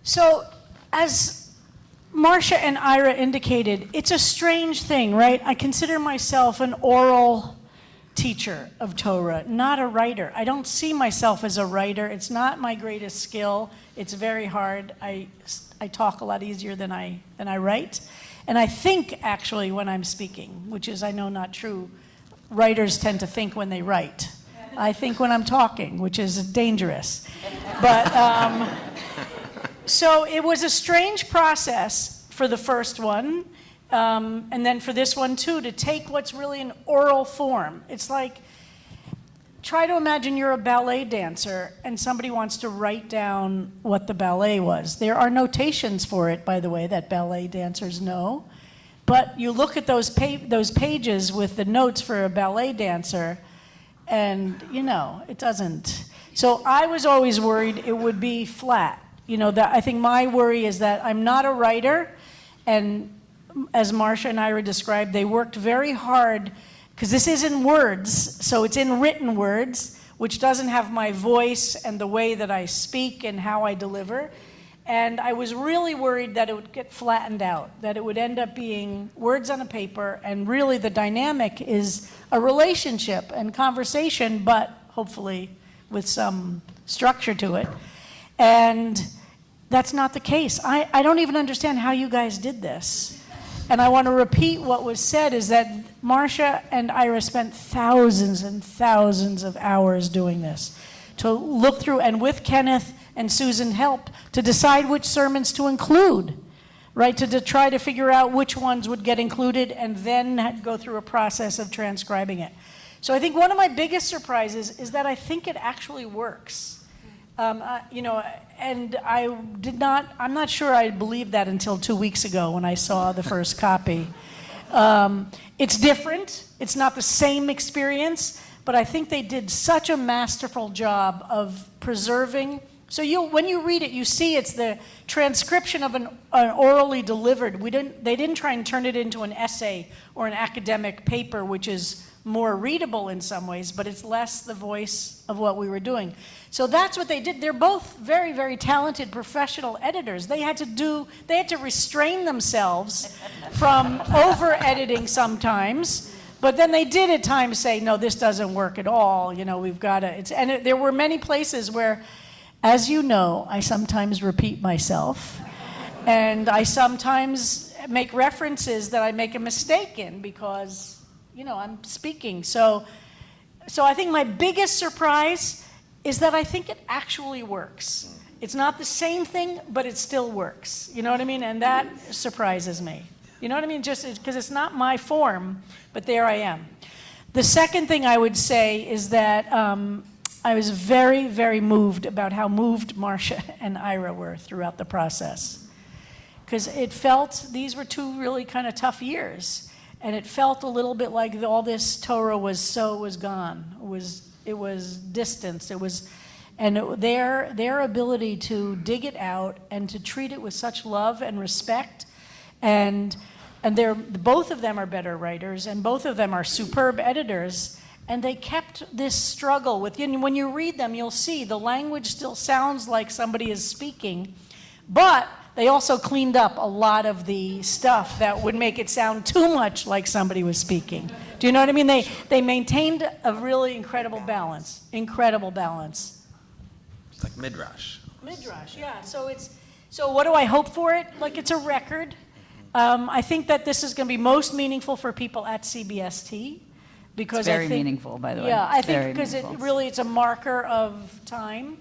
So, as Marsha and Ira indicated, it's a strange thing, right? I consider myself an oral teacher of Torah, not a writer. I don't see myself as a writer. It's not my greatest skill. It's very hard. I talk a lot easier than I write. And I think, actually, when I'm speaking, which is, I know, not true. Writers tend to think when they write. I think when I'm talking, which is dangerous. But so it was a strange process for the first one, and then for this one too, to take what's really an oral form. It's like, try to imagine you're a ballet dancer and somebody wants to write down what the ballet was. There are notations for it, by the way, that ballet dancers know. But you look at those pages with the notes for a ballet dancer, and, it doesn't. So I was always worried it would be flat. I think my worry is that I'm not a writer, and as Marsha and Ira described, they worked very hard, because this is in words, so it's in written words, which doesn't have my voice and the way that I speak and how I deliver. And I was really worried that it would get flattened out, that it would end up being words on a paper, and really the dynamic is a relationship and conversation, but hopefully with some structure to it. And that's not the case. I don't even understand how you guys did this. And I want to repeat what was said, is that Marsha and Ira spent thousands and thousands of hours doing this, to look through, and with Kenneth and Susan help, to decide which sermons to include, right? To try to figure out which ones would get included, and then go through a process of transcribing it. So I think one of my biggest surprises is that I think it actually works. You know, and I'm not sure I believed that until 2 weeks ago when I saw the first copy. It's different. It's not the same experience, but I think they did such a masterful job of preserving. So when you read it, you see it's the transcription of an orally delivered. They didn't try and turn it into an essay or an academic paper, which is more readable in some ways, but it's less the voice of what we were doing. So that's what they did. They're both very, very talented professional editors. They had to restrain themselves from over-editing sometimes, but then they did at times say, no, this doesn't work at all. You know, we've got to, there were many places where, as you know, I sometimes repeat myself, and I sometimes make references that I make a mistake in because, you know, I'm speaking. So I think my biggest surprise is that I think it actually works. It's not the same thing, but it still works. You know what I mean? And that surprises me. You know what I mean? Just because it's not my form, but there I am. The second thing I would say is that I was very, very moved about how moved Marsha and Ira were throughout the process. Because it felt, these were 2 really kind of tough years. And it felt a little bit like all this Torah was gone. It was distanced. Their ability to dig it out and to treat it with such love and respect, and both of them are better writers, and both of them are superb editors, and they kept this struggle with. When you read them, you'll see the language still sounds like somebody is speaking, but they also cleaned up a lot of the stuff that would make it sound too much like somebody was speaking. Do you know what I mean? They maintained a really incredible balance. Incredible balance. It's like Midrash. Midrash, yeah. So what do I hope for it? Like, it's a record. I think that this is going to be most meaningful for people at CBST. Because It's very I think, meaningful, by the way. Yeah, I It's think very because meaningful. it's a marker of time.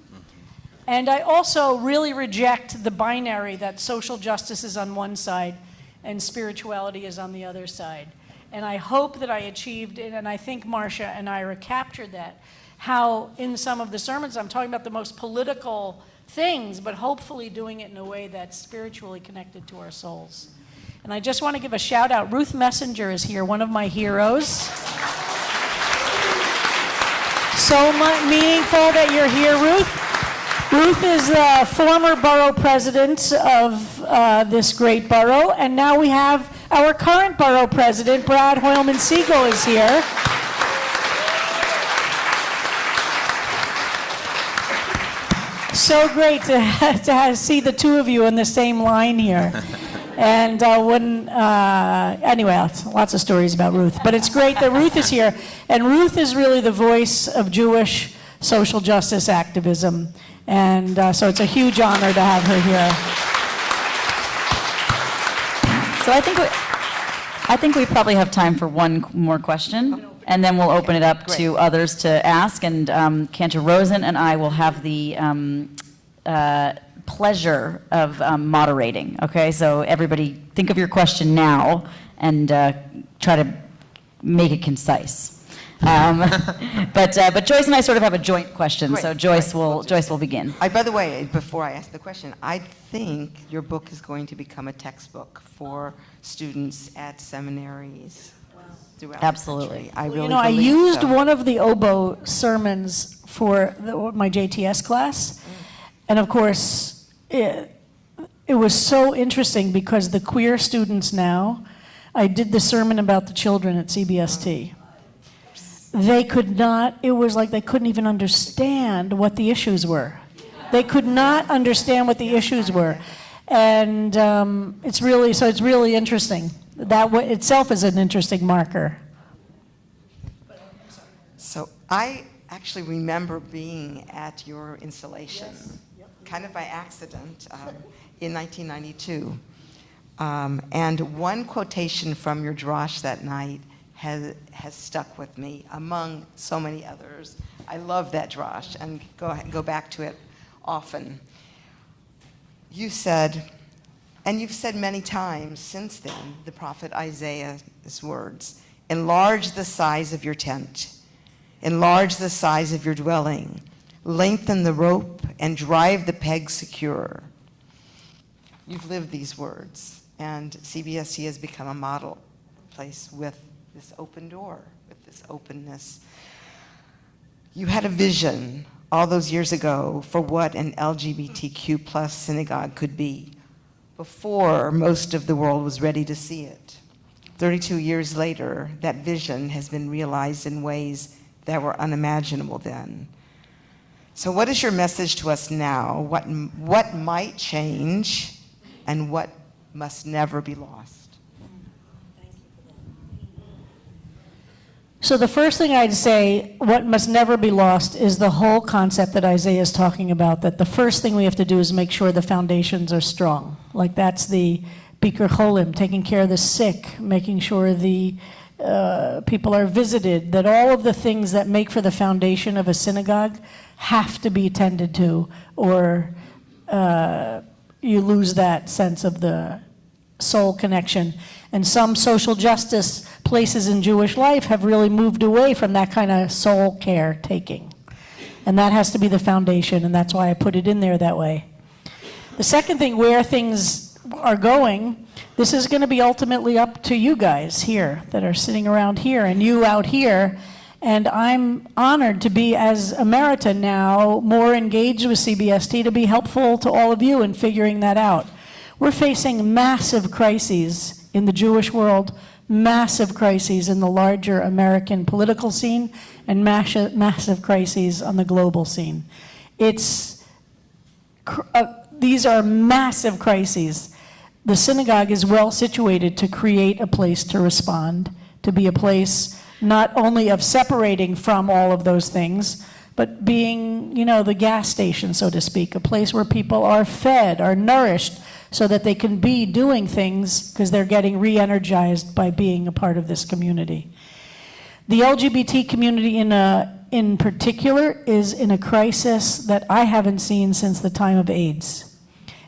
And I also really reject the binary that social justice is on one side and spirituality is on the other side. And I hope that I achieved it, and I think Marsha and Ira captured that, how in some of the sermons I'm talking about the most political things, but hopefully doing it in a way that's spiritually connected to our souls. And I just want to give a shout out. Ruth Messenger is here, one of my heroes. So meaningful that you're here, Ruth. Ruth is the former borough president of this great borough, and now we have our current borough president, Brad Hoylman-Siegel, is here. So great to see the 2 of you in the same line here. And anyway, lots of stories about Ruth, but it's great that Ruth is here. And Ruth is really the voice of Jewish social justice activism. And so it's a huge honor to have her here. So I think we probably have time for one more question, and then we'll open it up to others to ask. And Cantor Rosen and I will have the pleasure of moderating. Okay, so everybody, think of your question now and try to make it concise. But Joyce and I sort of have a joint question, Great. so Joyce will begin. By the way, before I ask the question, I think your book is going to become a textbook for students at seminaries throughout Absolutely. the country. I really I believe used so. one of the oboe sermons for my JTS class, and of course, it was so interesting because the queer students now, I did the sermon about the children at CBST. They could not, it was like they couldn't even understand what the issues were. They could not understand what the issues were. And it's really interesting. That itself is an interesting marker. So I actually remember being at your installation. kind of by accident, in 1992. And one quotation from your drash that night has stuck with me, among so many others. I love that drash and go back to it often. You said, and you've said many times since then, the prophet Isaiah's words, enlarge the size of your tent, enlarge the size of your dwelling, lengthen the rope and drive the peg secure. You've lived these words, and CBST has become a model place with this open door, with this openness. You had a vision all those years ago for what an LGBTQ plus synagogue could be before most of the world was ready to see it. 32 years later, that vision has been realized in ways that were unimaginable then. So what is your message to us now? What might change and what must never be lost? So the first thing I'd say, what must never be lost, is the whole concept that Isaiah is talking about, that the first thing we have to do is make sure the foundations are strong. Like that's the Bikur Cholim, taking care of the sick, making sure the people are visited, that all of the things that make for the foundation of a synagogue have to be tended to, or you lose that sense of the soul connection. And some social justice places in Jewish life have really moved away from that kind of soul care taking. And that has to be the foundation, and that's why I put it in there that way. The second thing, where things are going, this is going to be ultimately up to you guys here that are sitting around here and you out here. And I'm honored to be, as Emerita now, more engaged with CBST to be helpful to all of you in figuring that out. We're facing massive crises in the Jewish world, massive crises in the larger American political scene, and massive crises on the global scene. These are massive crises. The synagogue is well situated to create a place to respond, to be a place not only of separating from all of those things, but being, the gas station, so to speak, a place where people are fed, are nourished, so that they can be doing things because they're getting re-energized by being a part of this community. The LGBT community in particular is in a crisis that I haven't seen since the time of AIDS.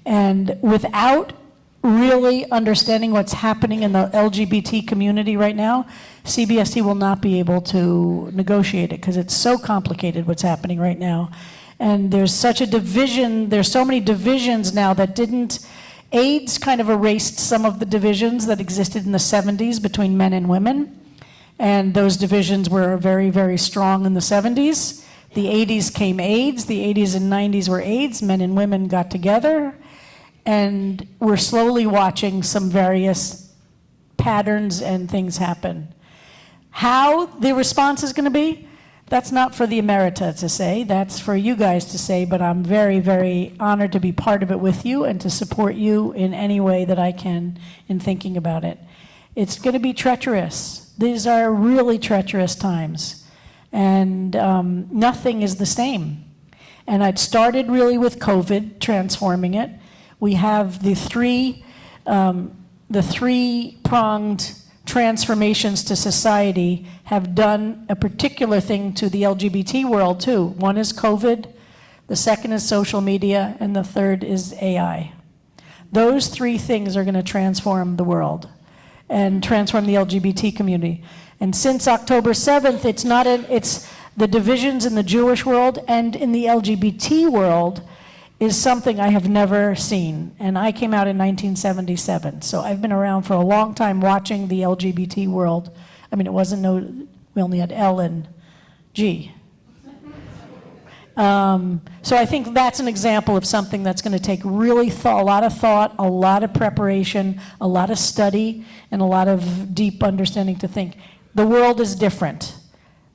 And without really understanding what's happening in the LGBT community right now, CBST will not be able to negotiate it because it's so complicated what's happening right now. And there's such a division, there's so many divisions now that AIDS kind of erased some of the divisions that existed in the 70s between men and women. And those divisions were very, very strong in the 70s. The 80s came AIDS. The 80s and 90s were AIDS. Men and women got together. And we're slowly watching some various patterns and things happen. How the response is going to be, that's not for the Emerita to say. That's for you guys to say, but I'm very, very honored to be part of it with you and to support you in any way that I can in thinking about it. It's going to be treacherous. These are really treacherous times. And nothing is the same. And I'd started really with COVID, transforming it. We have the three-pronged transformations to society have done a particular thing to the LGBT world too. One is COVID, the second is social media, and the third is AI. Those three things are going to transform the world and transform the LGBT community. And since October 7th, it's the divisions in the Jewish world and in the LGBT world is something I have never seen. And I came out in 1977. So I've been around for a long time watching the LGBT world. I mean, we only had L and G. So I think that's an example of something that's going to take really a lot of thought, a lot of preparation, a lot of study, and a lot of deep understanding to think. The world is different.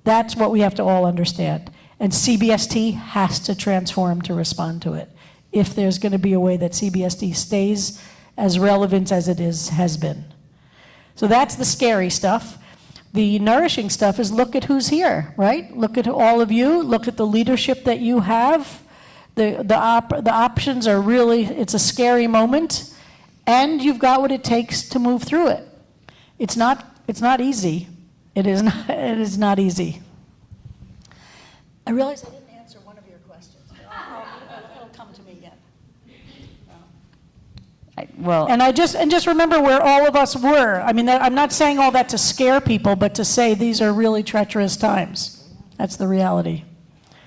That's what we have to all understand. And CBST has to transform to respond to it if there's going to be a way that CBST stays as relevant as it has been. So that's the scary stuff. The nourishing stuff is look at who's here, right? Look at all of you. Look at the leadership that you have. The options are really, it's a scary moment, and you've got what it takes to move through it. It's not easy. It is not easy. I realize I didn't answer one of your questions. It'll come to me again. And just remember where all of us were. I mean, I'm not saying all that to scare people, but to say these are really treacherous times. That's the reality.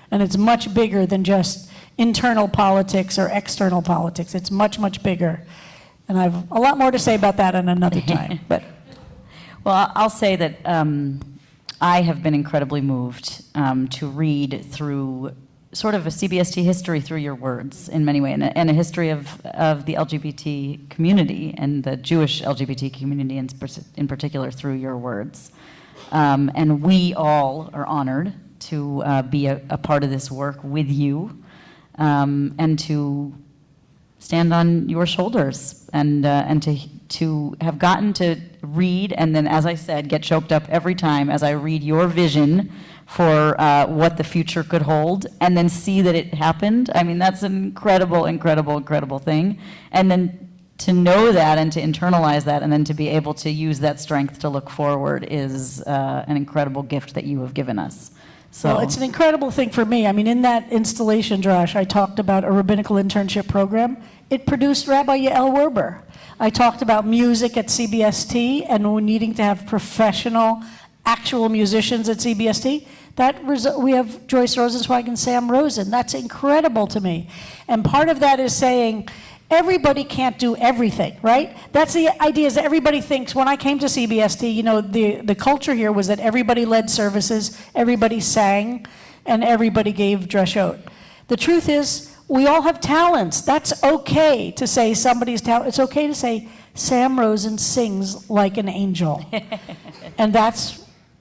And it's much bigger than just internal politics or external politics. It's much, much bigger. And I have a lot more to say about that in another time. But well, I'll say that I have been incredibly moved to read through sort of a CBST history through your words in many ways, and a history of the LGBT community and the Jewish LGBT community in particular through your words. And we all are honored to be a part of this work with you and to stand on your shoulders and to have gotten to read and then, as I said, get choked up every time as I read your vision for what the future could hold, and then see that it happened. I mean, that's an incredible, incredible, incredible thing. And then to know that and to internalize that and then to be able to use that strength to look forward is an incredible gift that you have given us. So well, it's an incredible thing for me. I mean, in that installation, Josh, I talked about a rabbinical internship program. It produced Rabbi Yael Werber. I talked about music at CBST and needing to have professional, actual musicians at CBST. We have Joyce Rosenzweig and Sam Rosen. That's incredible to me. And part of that is saying, everybody can't do everything, right? That's the idea, is that everybody thinks, when I came to CBST, you know, the culture here was that everybody led services, everybody sang, and everybody gave drashot. The truth is, we all have talents. That's okay to say somebody's talent. It's okay to say, Sam Rosen sings like an angel. And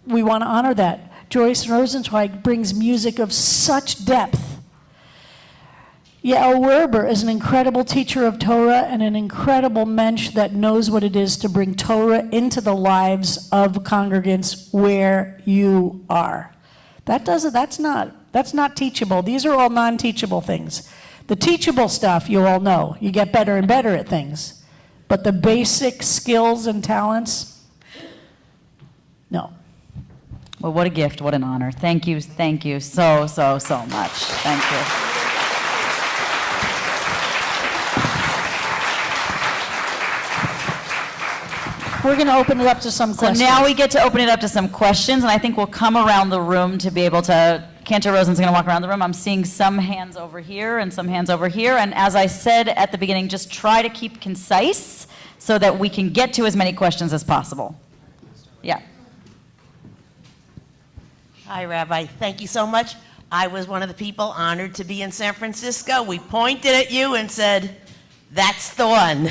we want to honor that. Joyce Rosenzweig brings music of such depth. Yael Werber is an incredible teacher of Torah and an incredible mensch that knows what it is to bring Torah into the lives of congregants where you are. That's not teachable. These are all non-teachable things. The teachable stuff, you all know. You get better and better at things. But the basic skills and talents, no. Well, what a gift, what an honor. Thank you so, so, so much. Thank you. We're going to open it up to some questions. So now we get to open it up to some questions, and I think we'll come around the room to be able to, Cantor Rosen's going to walk around the room. I'm seeing some hands over here and some hands over here, and as I said at the beginning, just try to keep concise so that we can get to as many questions as possible. Yeah. Hi, Rabbi. Thank you so much. I was one of the people honored to be in San Francisco. We pointed at you and said, that's the one.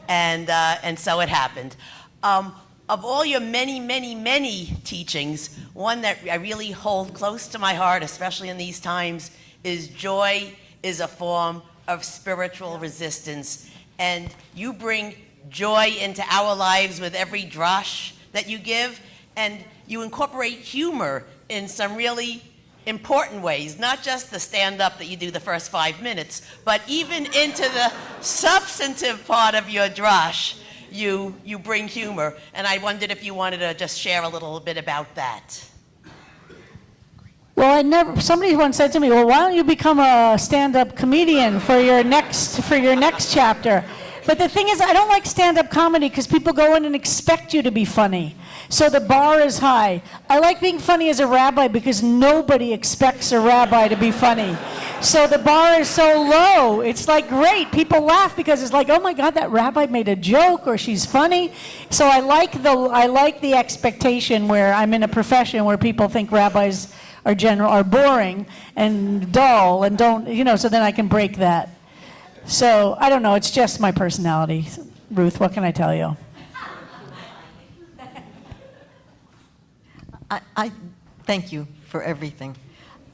And so it happened. Of all your many, many, many teachings, one that I really hold close to my heart, especially in these times, is joy is a form of spiritual resistance. And you bring joy into our lives with every drash that you give, and you incorporate humor in some really important ways, not just the stand-up that you do the first 5 minutes, but even into the substantive part of your drash, you bring humor. And I wondered if you wanted to just share a little bit about that. Well, somebody once said to me, well, why don't you become a stand-up comedian for your next chapter? But the thing is, I don't like stand-up comedy because people go in and expect you to be funny. So the bar is high. I like being funny as a rabbi because nobody expects a rabbi to be funny. So the bar is so low. It's like great. People laugh because it's like, oh my God, that rabbi made a joke or she's funny. So I like the expectation where I'm in a profession where people think rabbis are boring and dull and don't, so then I can break that. So I don't know. It's just my personality. Ruth, what can I tell you? I thank you for everything.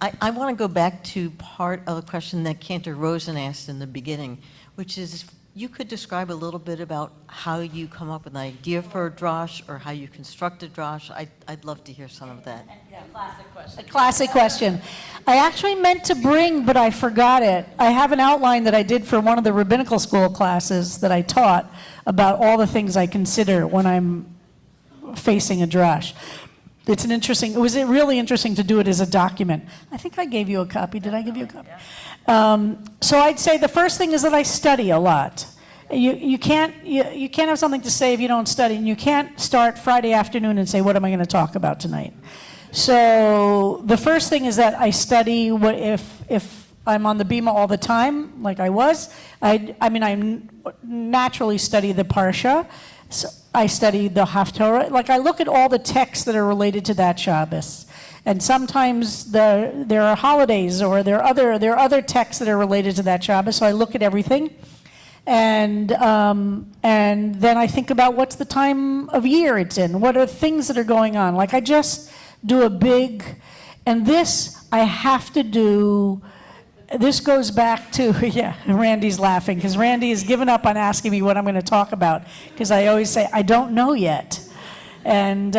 I want to go back to part of the question that Cantor Rosen asked in the beginning, which is you could describe a little bit about how you come up with an idea for a drash or how you construct a drash? I'd love to hear some of that. Yeah, classic question. A classic question. I actually meant to bring, but I forgot it. I have an outline that I did for one of the rabbinical school classes that I taught about all the things I consider when I'm facing a drash. It was really interesting to do it as a document. I think I gave you a copy. Did I give you a copy? So I'd say the first thing is that I study a lot. You can't have something to say if you don't study, and you can't start Friday afternoon and say, what am I going to talk about tonight? So the first thing is that I study if I'm on the bima all the time, like I was. I naturally study the parsha. So I study the Haftorah. Like I look at all the texts that are related to that Shabbos. And sometimes there are holidays or there are other texts that are related to that Shabbos. So I look at everything. And then I think about what's the time of year it's in. What are things that are going on? Like I just do and this I have to do. This goes back to, Randy's laughing because Randy has given up on asking me what I'm going to talk about because I always say, I don't know yet. And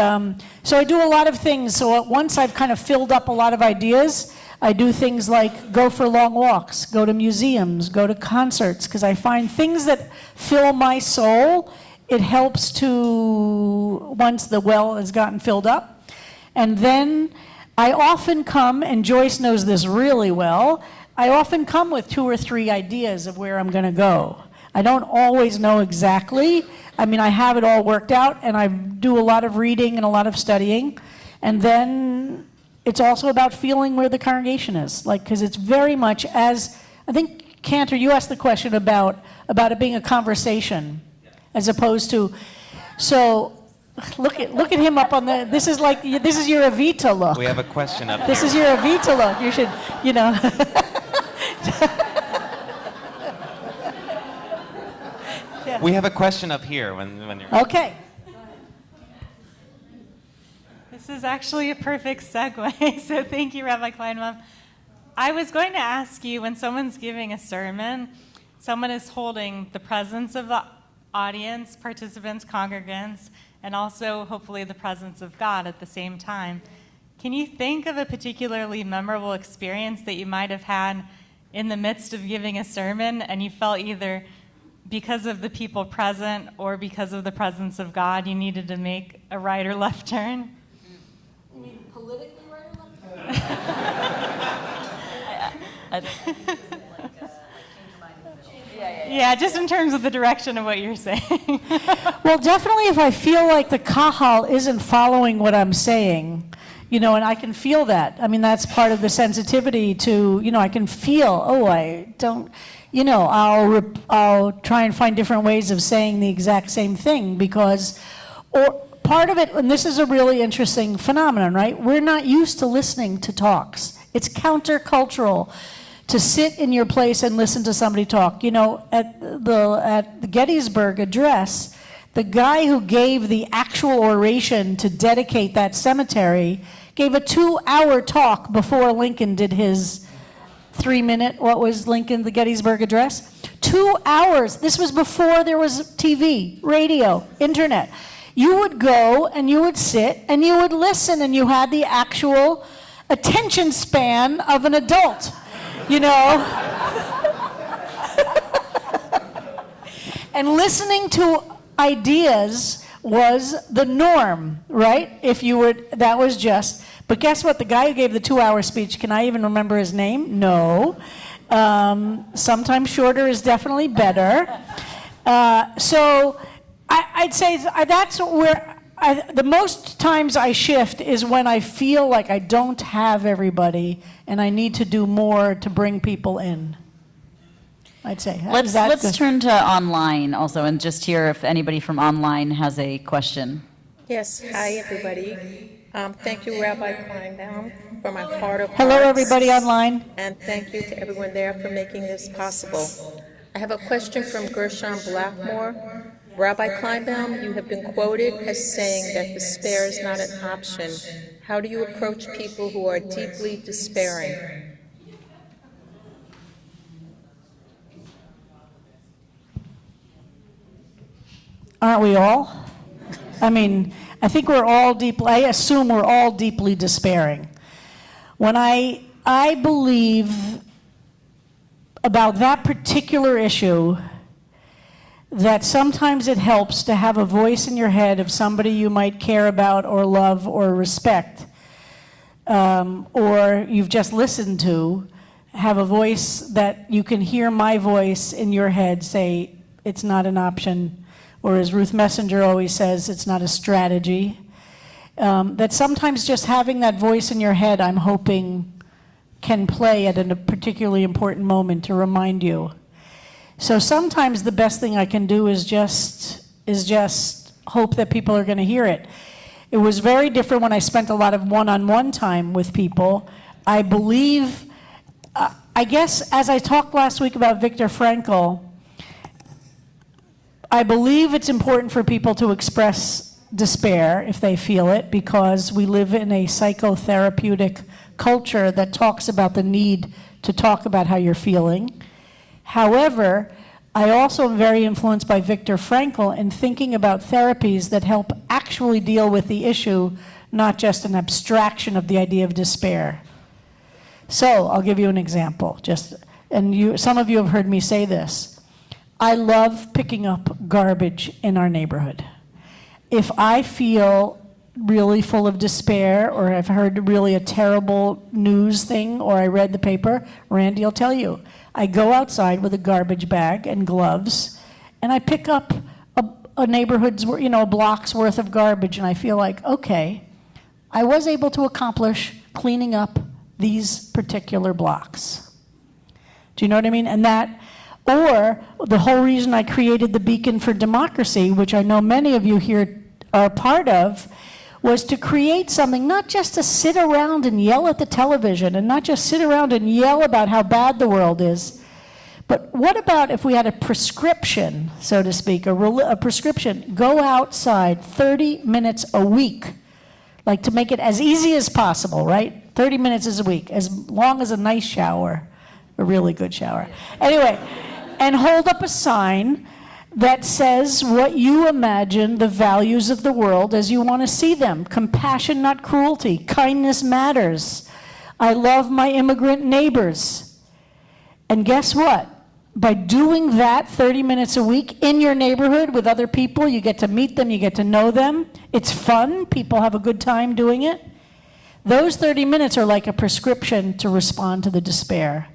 so I do a lot of things. So once I've kind of filled up a lot of ideas, I do things like go for long walks, go to museums, go to concerts, because I find things that fill my soul, it helps to, once the well has gotten filled up. And then I often come, and Joyce knows this really well, I often come with 2 or 3 ideas of where I'm going to go. I don't always know exactly. I mean, I have it all worked out, and I do a lot of reading and a lot of studying. And then it's also about feeling where the congregation is, because it's very much as, I think, Cantor, you asked the question about it being a conversation, as opposed to, so look at him up on the, this is your Evita look. We have a question up This here. is your Evita look. You should, We have a question up here when you're... Okay. This is actually a perfect segue, so thank you, Rabbi Kleinbaum. I was going to ask you, when someone's giving a sermon, someone is holding the presence of the audience, participants, congregants, and also hopefully the presence of God at the same time. Can you think of a particularly memorable experience that you might have had in the midst of giving a sermon and you felt either because of the people present or because of the presence of God you needed to make a right or left turn? You mean politically right or left? Yeah, just in terms of the direction of what you're saying. Well, definitely if I feel like the kahal isn't following what I'm saying, and I can feel that. I mean, that's part of the sensitivity to, I can feel, I don't, I'll try and find different ways of saying the exact same thing or part of it, and this is a really interesting phenomenon, right? We're not used to listening to talks. It's countercultural to sit in your place and listen to somebody talk. At the Gettysburg Address, the guy who gave the actual oration to dedicate that cemetery gave a 2-hour talk before Lincoln did his 3-minute, what was Lincoln, the Gettysburg Address? 2 hours. This was before there was TV, radio, internet. You would go and you would sit and you would listen, and you had the actual attention span of an adult. And listening to ideas was the norm, right? That was just, but guess what? The guy who gave the 2-hour speech, can I even remember his name? No. Sometimes shorter is definitely better. So I'd say that's where the most times I shift is when I feel like I don't have everybody and I need to do more to bring people in. I'd say. Let's turn to online also and just hear if anybody from online has a question. Yes, hi everybody. Thank you, Rabbi Kleinbaum, from my heart of hearts. Hello everybody online. And thank you to everyone there for making this possible. I have a question from Gershon Blackmore. Rabbi Kleinbaum, you have been quoted as saying that despair is not an option. How do you approach people who are deeply despairing? Aren't we all? I mean, I think I assume we're all deeply despairing. When I believe about that particular issue, that sometimes it helps to have a voice in your head of somebody you might care about or love or respect, or you've just listened to, have a voice that you can hear my voice in your head say, it's not an option, or as Ruth Messenger always says, it's not a strategy. That sometimes just having that voice in your head, I'm hoping, can play at a particularly important moment to remind you. So sometimes the best thing I can do is just hope that people are going to hear it. It was very different when I spent a lot of one-on-one time with people. I believe, I guess as I talked last week about Viktor Frankl, I believe it's important for people to express despair if they feel it, because we live in a psychotherapeutic culture that talks about the need to talk about how you're feeling. However, I also am very influenced by Viktor Frankl in thinking about therapies that help actually deal with the issue, not just an abstraction of the idea of despair. So I'll give you an example. Some of you have heard me say this. I love picking up garbage in our neighborhood. If I feel really full of despair, or I've heard really a terrible news thing, or I read the paper, Randy will tell you, I go outside with a garbage bag and gloves, and I pick up a neighborhood's, a block's worth of garbage, and I feel like, okay, I was able to accomplish cleaning up these particular blocks. Do you know what I mean? And or the whole reason I created the Beacon for Democracy, which I know many of you here are part of, was to create something, not just to sit around and yell at the television, and not just sit around and yell about how bad the world is, but what about if we had a prescription, so to speak, a prescription, go outside 30 minutes a week, like to make it as easy as possible, right? 30 minutes is a week, as long as a nice shower, a really good shower. Anyway, and hold up a sign that says what you imagine the values of the world as you want to see them. Compassion, not cruelty. Kindness matters. I love my immigrant neighbors. And guess what? By doing that 30 minutes a week in your neighborhood with other people, you get to meet them, you get to know them. It's fun. People have a good time doing it. Those 30 minutes are like a prescription to respond to the despair.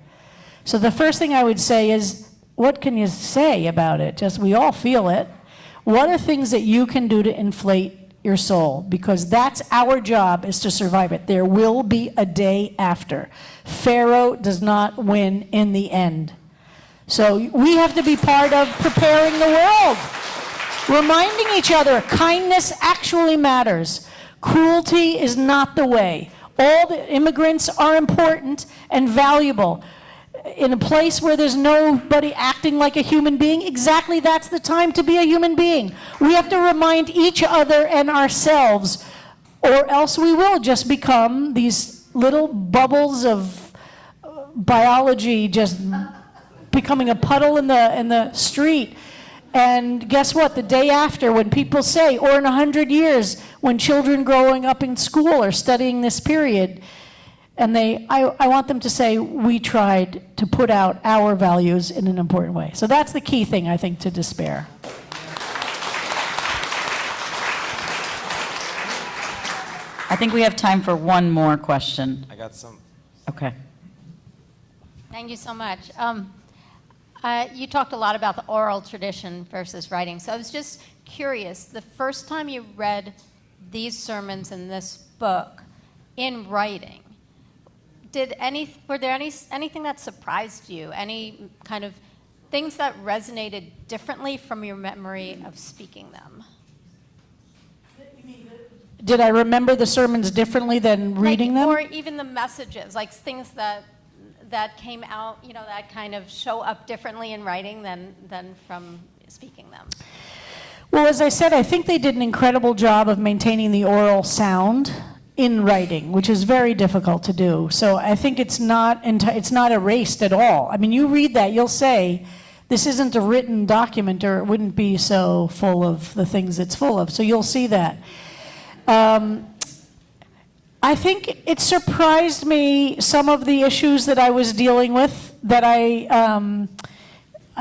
So the first thing I would say is, what can you say about it? Just, we all feel it. What are things that you can do to inflate your soul? Because that's our job, is to survive it. There will be a day after. Pharaoh does not win in the end. So we have to be part of preparing the world. Reminding each other, kindness actually matters. Cruelty is not the way. All the immigrants are important and valuable. In a place where there's nobody acting like a human being, exactly that's the time to be a human being. We have to remind each other and ourselves, or else we will just become these little bubbles of biology, just becoming a puddle in the street. And guess what? The day after, when people say, or in 100 years, when children growing up in school are studying this period, and I want them to say, we tried to put out our values in an important way. So that's the key thing, I think, to despair. I think we have time for one more question. I got some. Okay. Thank you so much. You talked a lot about the oral tradition versus writing. So I was just curious, the first time you read these sermons in this book in writing, were there anything that surprised you? Any kind of things that resonated differently from your memory of speaking them? Did I remember the sermons differently than reading them? Or even the messages, like things that came out, that kind of show up differently in writing than from speaking them? Well, as I said, I think they did an incredible job of maintaining the oral sound in writing, which is very difficult to do. So I think it's not erased at all. I mean, you read that, you'll say, this isn't a written document, or it wouldn't be so full of the things it's full of. So you'll see that. I think it surprised me, some of the issues that I was dealing with, that I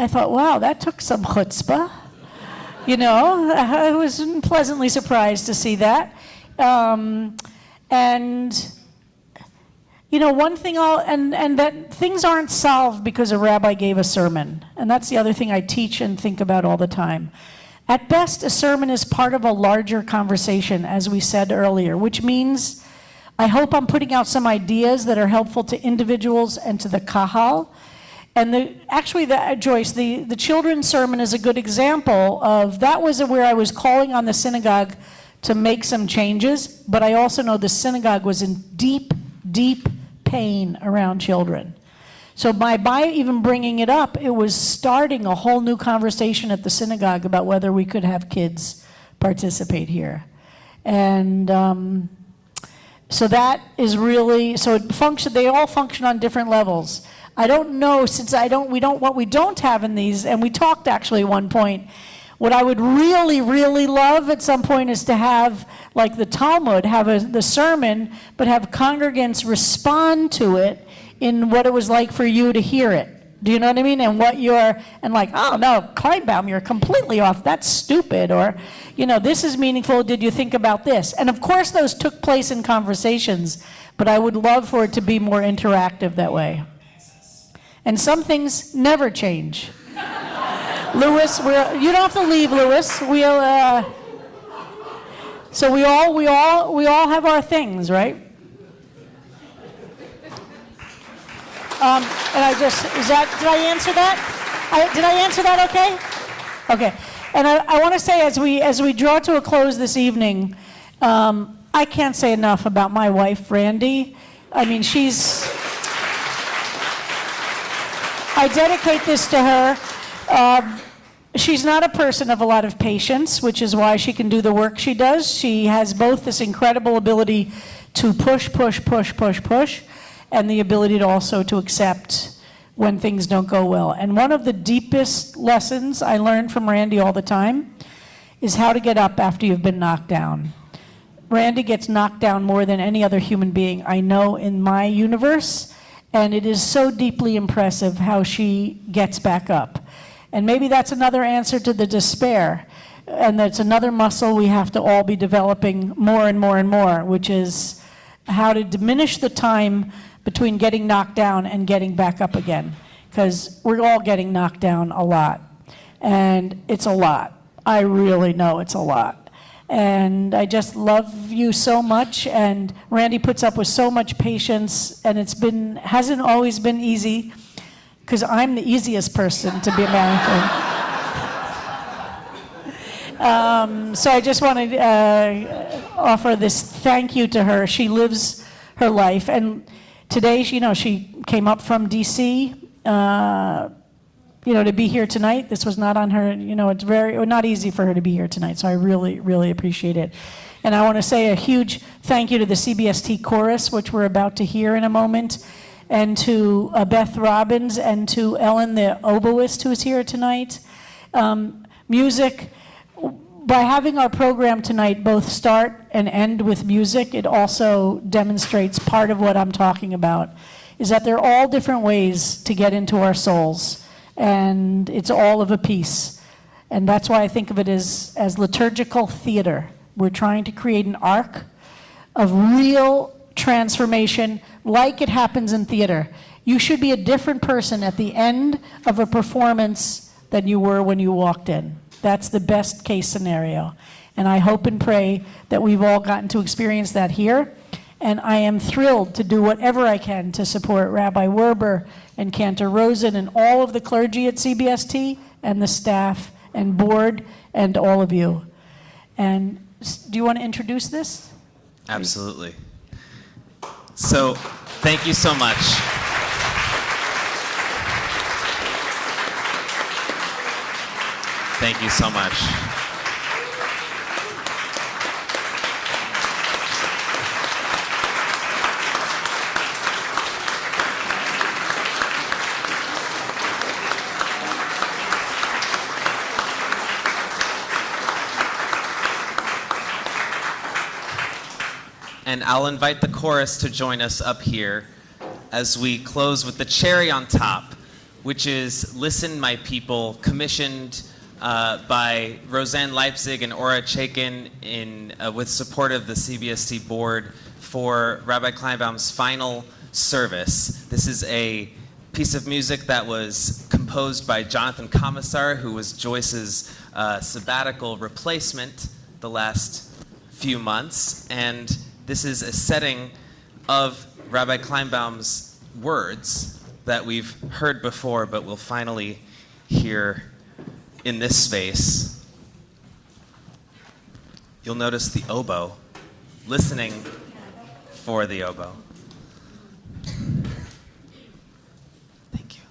thought, wow, that took some chutzpah. You know, I was pleasantly surprised to see that. And, you know, one thing and that things aren't solved because a rabbi gave a sermon. And that's the other thing I teach and think about all the time. At best, a sermon is part of a larger conversation, as we said earlier, which means I hope I'm putting out some ideas that are helpful to individuals and to the kahal. And Joyce, the children's sermon is a good example of, that was where I was calling on the synagogue to make some changes, but I also know the synagogue was in deep, deep pain around children. So by even bringing it up, it was starting a whole new conversation at the synagogue about whether we could have kids participate here. And so that is really, so they all function on different levels. I don't know, since what we don't have in these, and we talked actually at one point, what I would really, really love at some point is to have, like the Talmud, have the sermon, but have congregants respond to it in what it was like for you to hear it. Do you know what I mean? And like, oh no, Kleinbaum, you're completely off. That's stupid. Or, you know, this is meaningful. Did you think about this? And of course, those took place in conversations, but I would love for it to be more interactive that way. And some things never change. Louis, you don't have to leave, Louis. So we all have our things, right? And did I answer that? Did I answer that okay? Okay. And I want to say, as we draw to a close this evening, I can't say enough about my wife, Randy. I mean, I dedicate this to her. She's not a person of a lot of patience, which is why she can do the work she does. She has both this incredible ability to push, and the ability to also to accept when things don't go well. And one of the deepest lessons I learned from Randy all the time is how to get up after you've been knocked down. Randy gets knocked down more than any other human being I know in my universe, and it is so deeply impressive how she gets back up. And maybe that's another answer to the despair, and that's another muscle we have to all be developing more and more and more, which is how to diminish the time between getting knocked down and getting back up again, because we're all getting knocked down a lot, and it's a lot. I really know it's a lot. And I just love you so much, and Randy puts up with so much patience, and hasn't always been easy, because I'm the easiest person to be married to. So I just want to offer this thank you to her. She lives her life, and today, she came up from D.C., to be here tonight. This was not on her, it's not easy for her to be here tonight, so I really, really appreciate it. And I want to say a huge thank you to the CBST Chorus, which we're about to hear in a moment, and to Beth Robbins, and to Ellen, the oboist, who's here tonight. Music, by having our program tonight both start and end with music, it also demonstrates part of what I'm talking about, is that there are all different ways to get into our souls, and it's all of a piece. And that's why I think of it as liturgical theater. We're trying to create an arc of real transformation like it happens in theater. You should be a different person at the end of a performance than you were when you walked in. That's the best case scenario. And I hope and pray that we've all gotten to experience that here. And I am thrilled to do whatever I can to support Rabbi Werber and Cantor Rosen and all of the clergy at CBST and the staff and board and all of you. And do you want to introduce this? Absolutely. So, thank you so much. Thank you so much. And I'll invite the chorus to join us up here as we close with the cherry on top, which is Listen, My People, commissioned by Roseanne Leipzig and Ora Chaikin with support of the CBST board for Rabbi Kleinbaum's final service. This is a piece of music that was composed by Jonathan Comisar, who was Joyce's sabbatical replacement the last few months. And this is a setting of Rabbi Kleinbaum's words that we've heard before, but we'll finally hear in this space. You'll notice the oboe, listening for the oboe. Thank you.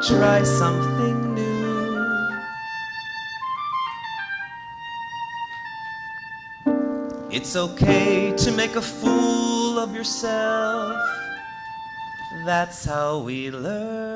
try something new. It's okay to make a fool of yourself. That's how we learn.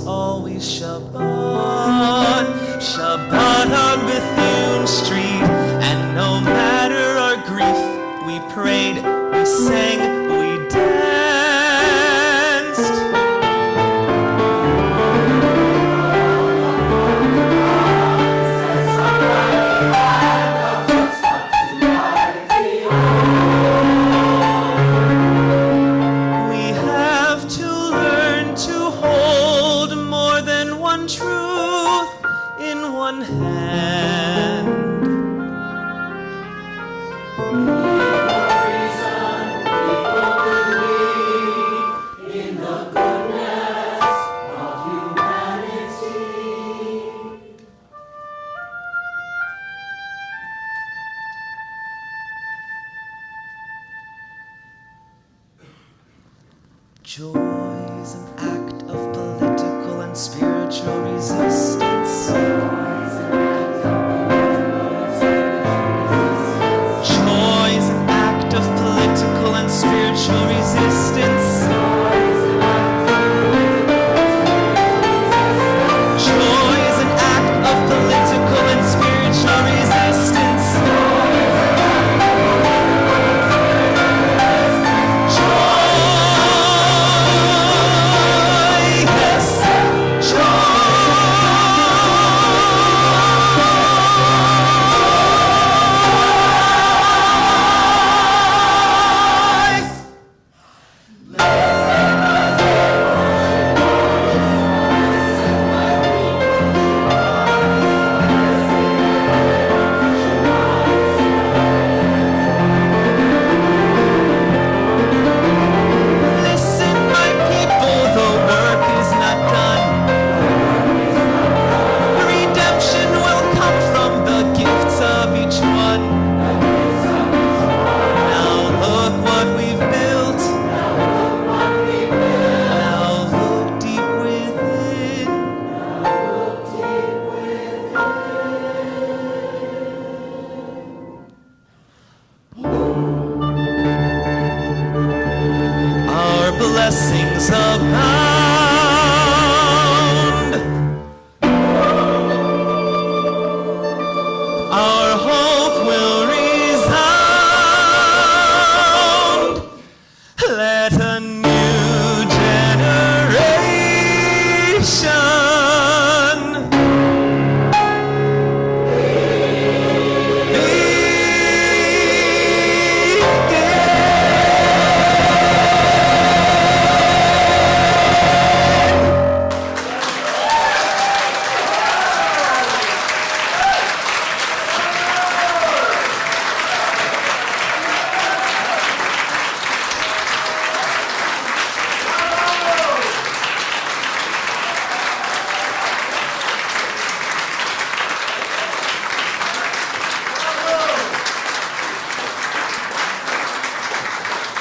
Always Shabbat, Shabbat on Bethune Street. And no matter our grief, we prayed, we sang, we danced. We have to learn to hold more than one truth in one hand. Joy is an act of political and spiritual